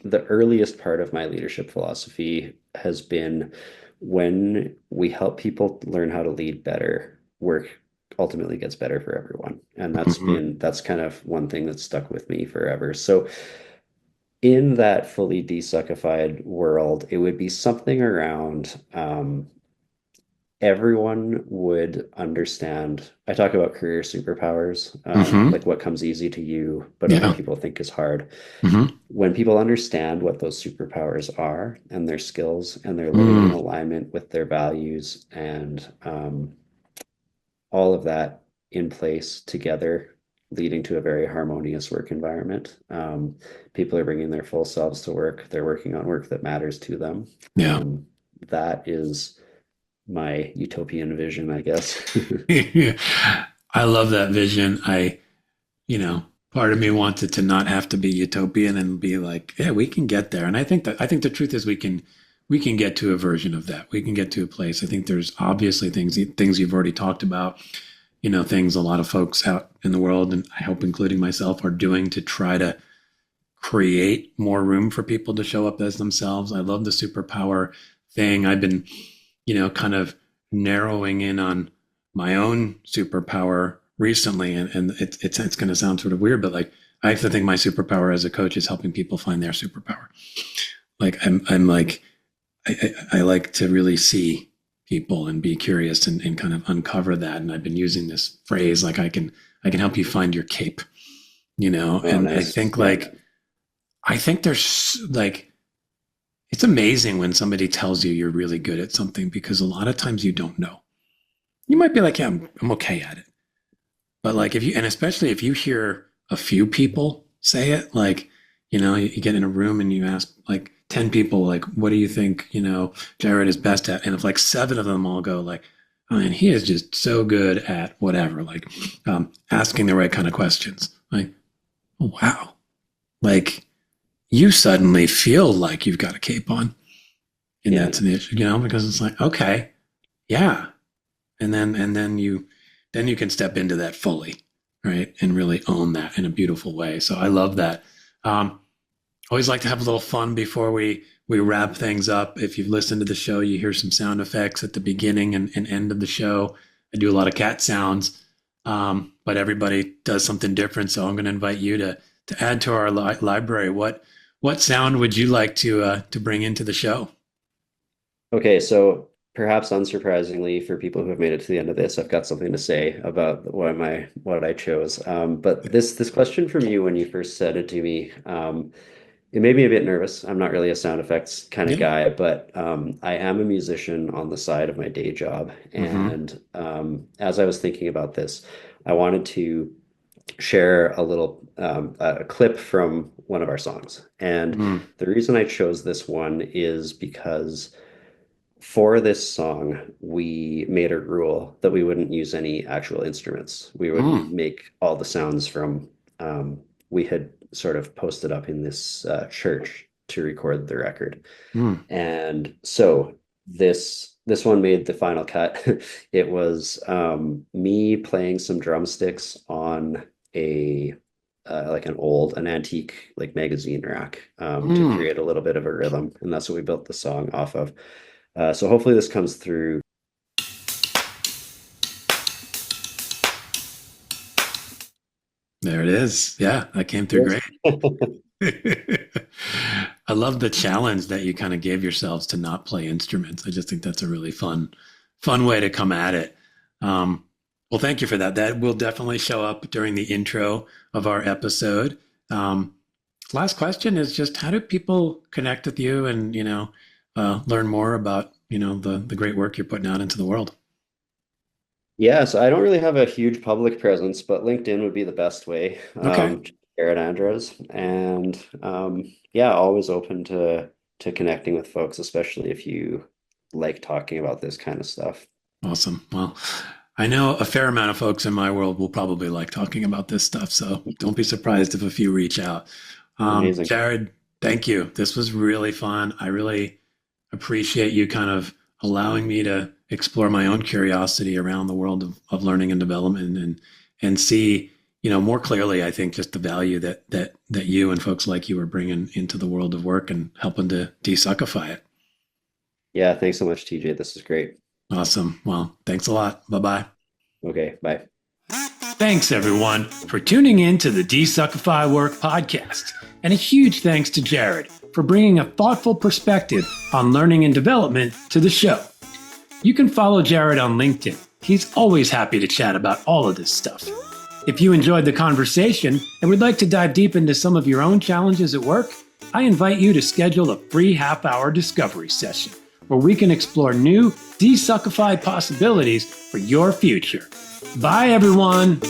the earliest part of my leadership philosophy has been when we help people learn how to lead better, work ultimately gets better for everyone. And Mm-hmm. that's kind of one thing that's stuck with me forever. So in that fully desuckified world, it would be something around everyone would understand. I talk about career superpowers, Hmm. like what comes easy to you, but other Yeah. people think is hard. Hmm. When people understand what those superpowers are and their skills, and they're living in Mm. alignment with their values and all of that in place together, leading to a very harmonious work environment. People are bringing their full selves to work. They're working on work that matters to them. Yeah. That is my utopian vision, I guess. I love that vision. Part of me wants it to not have to be utopian and be like, yeah, we can get there. And I think the truth is we can get to a version of that. We can get to a place. I think there's obviously things you've already talked about, things a lot of folks out in the world, and I hope including myself, are doing to try to create more room for people to show up as themselves. I love the superpower thing. I've been, kind of narrowing in on my own superpower recently, and it's going to sound sort of weird, but like I have to think my superpower as a coach is helping people find their superpower. Like I'm like I like to really see people and be curious and kind of uncover that. And I've been using this phrase like I can help you find your cape, Oh, and nice. Yeah. I think there's like it's amazing when somebody tells you you're really good at something because a lot of times you don't know. You might be like, yeah, I'm okay at it. But like if you, and especially if you hear a few people say it, like, you get in a room and you ask like 10 people, like, what do you think, Jared is best at? And if like seven of them all go like, oh, and he is just so good at whatever, like asking the right kind of questions. Like, oh, wow. Like you suddenly feel like you've got a cape on. And Yeah. that's an issue, because it's like, okay, yeah. And then you can step into that fully, right? And really own that in a beautiful way. So I love that. Always like to have a little fun before we wrap things up. If you've listened to the show, you hear some sound effects at the beginning and end of the show. I do a lot of cat sounds, but everybody does something different. So I'm going to invite you to add to our library. What sound would you like to bring into the show? Okay, so perhaps unsurprisingly for people who have made it to the end of this, I've got something to say about what I chose. But this question from you when you first said it to me, it made me a bit nervous. I'm not really a sound effects kind of Yeah. guy, but I am a musician on the side of my day job. Mm-hmm. And as I was thinking about this, I wanted to share a little a clip from one of our songs. And Mm. the reason I chose this one is because for this song, we made a rule that we wouldn't use any actual instruments. We would Mm. make all the sounds from, we had sort of posted up in this church to record the record. Mm. And so this one made the final cut. It was me playing some drumsticks on a like an antique like magazine rack to Mm. create a little bit of a rhythm, and that's what we built the song off of. So hopefully this comes through. There it is. Yeah, that came through Yes. great. I love the challenge that you kind of gave yourselves to not play instruments. I just think that's a really fun way to come at it. Um, well, thank you for that. That will definitely show up during the intro of our episode. Um, Last question is just how do people connect with you and, learn more about, the great work you're putting out into the world? Yeah, so I don't really have a huge public presence, but LinkedIn would be the best way. Okay. Jared Andres, and yeah, always open to connecting with folks, especially if you like talking about this kind of stuff. Awesome. Well, I know a fair amount of folks in my world will probably like talking about this stuff, so don't be surprised if a few reach out. Amazing. Jared, thank you. This was really fun. I really appreciate you kind of allowing me to explore my own curiosity around the world of learning and development and see, more clearly, I think just the value that you and folks like you are bringing into the world of work and helping to desuckify it. Yeah, thanks so much, TJ. This is great. Awesome. Well, thanks a lot. Bye bye. Okay, bye. Thanks, everyone, for tuning in to the DesuckifyWork podcast. And a huge thanks to Jared for bringing a thoughtful perspective on learning and development to the show. You can follow Jared on LinkedIn. He's always happy to chat about all of this stuff. If you enjoyed the conversation and would like to dive deep into some of your own challenges at work, I invite you to schedule a free half-hour discovery session where we can explore new desuckified possibilities for your future. Bye, everyone.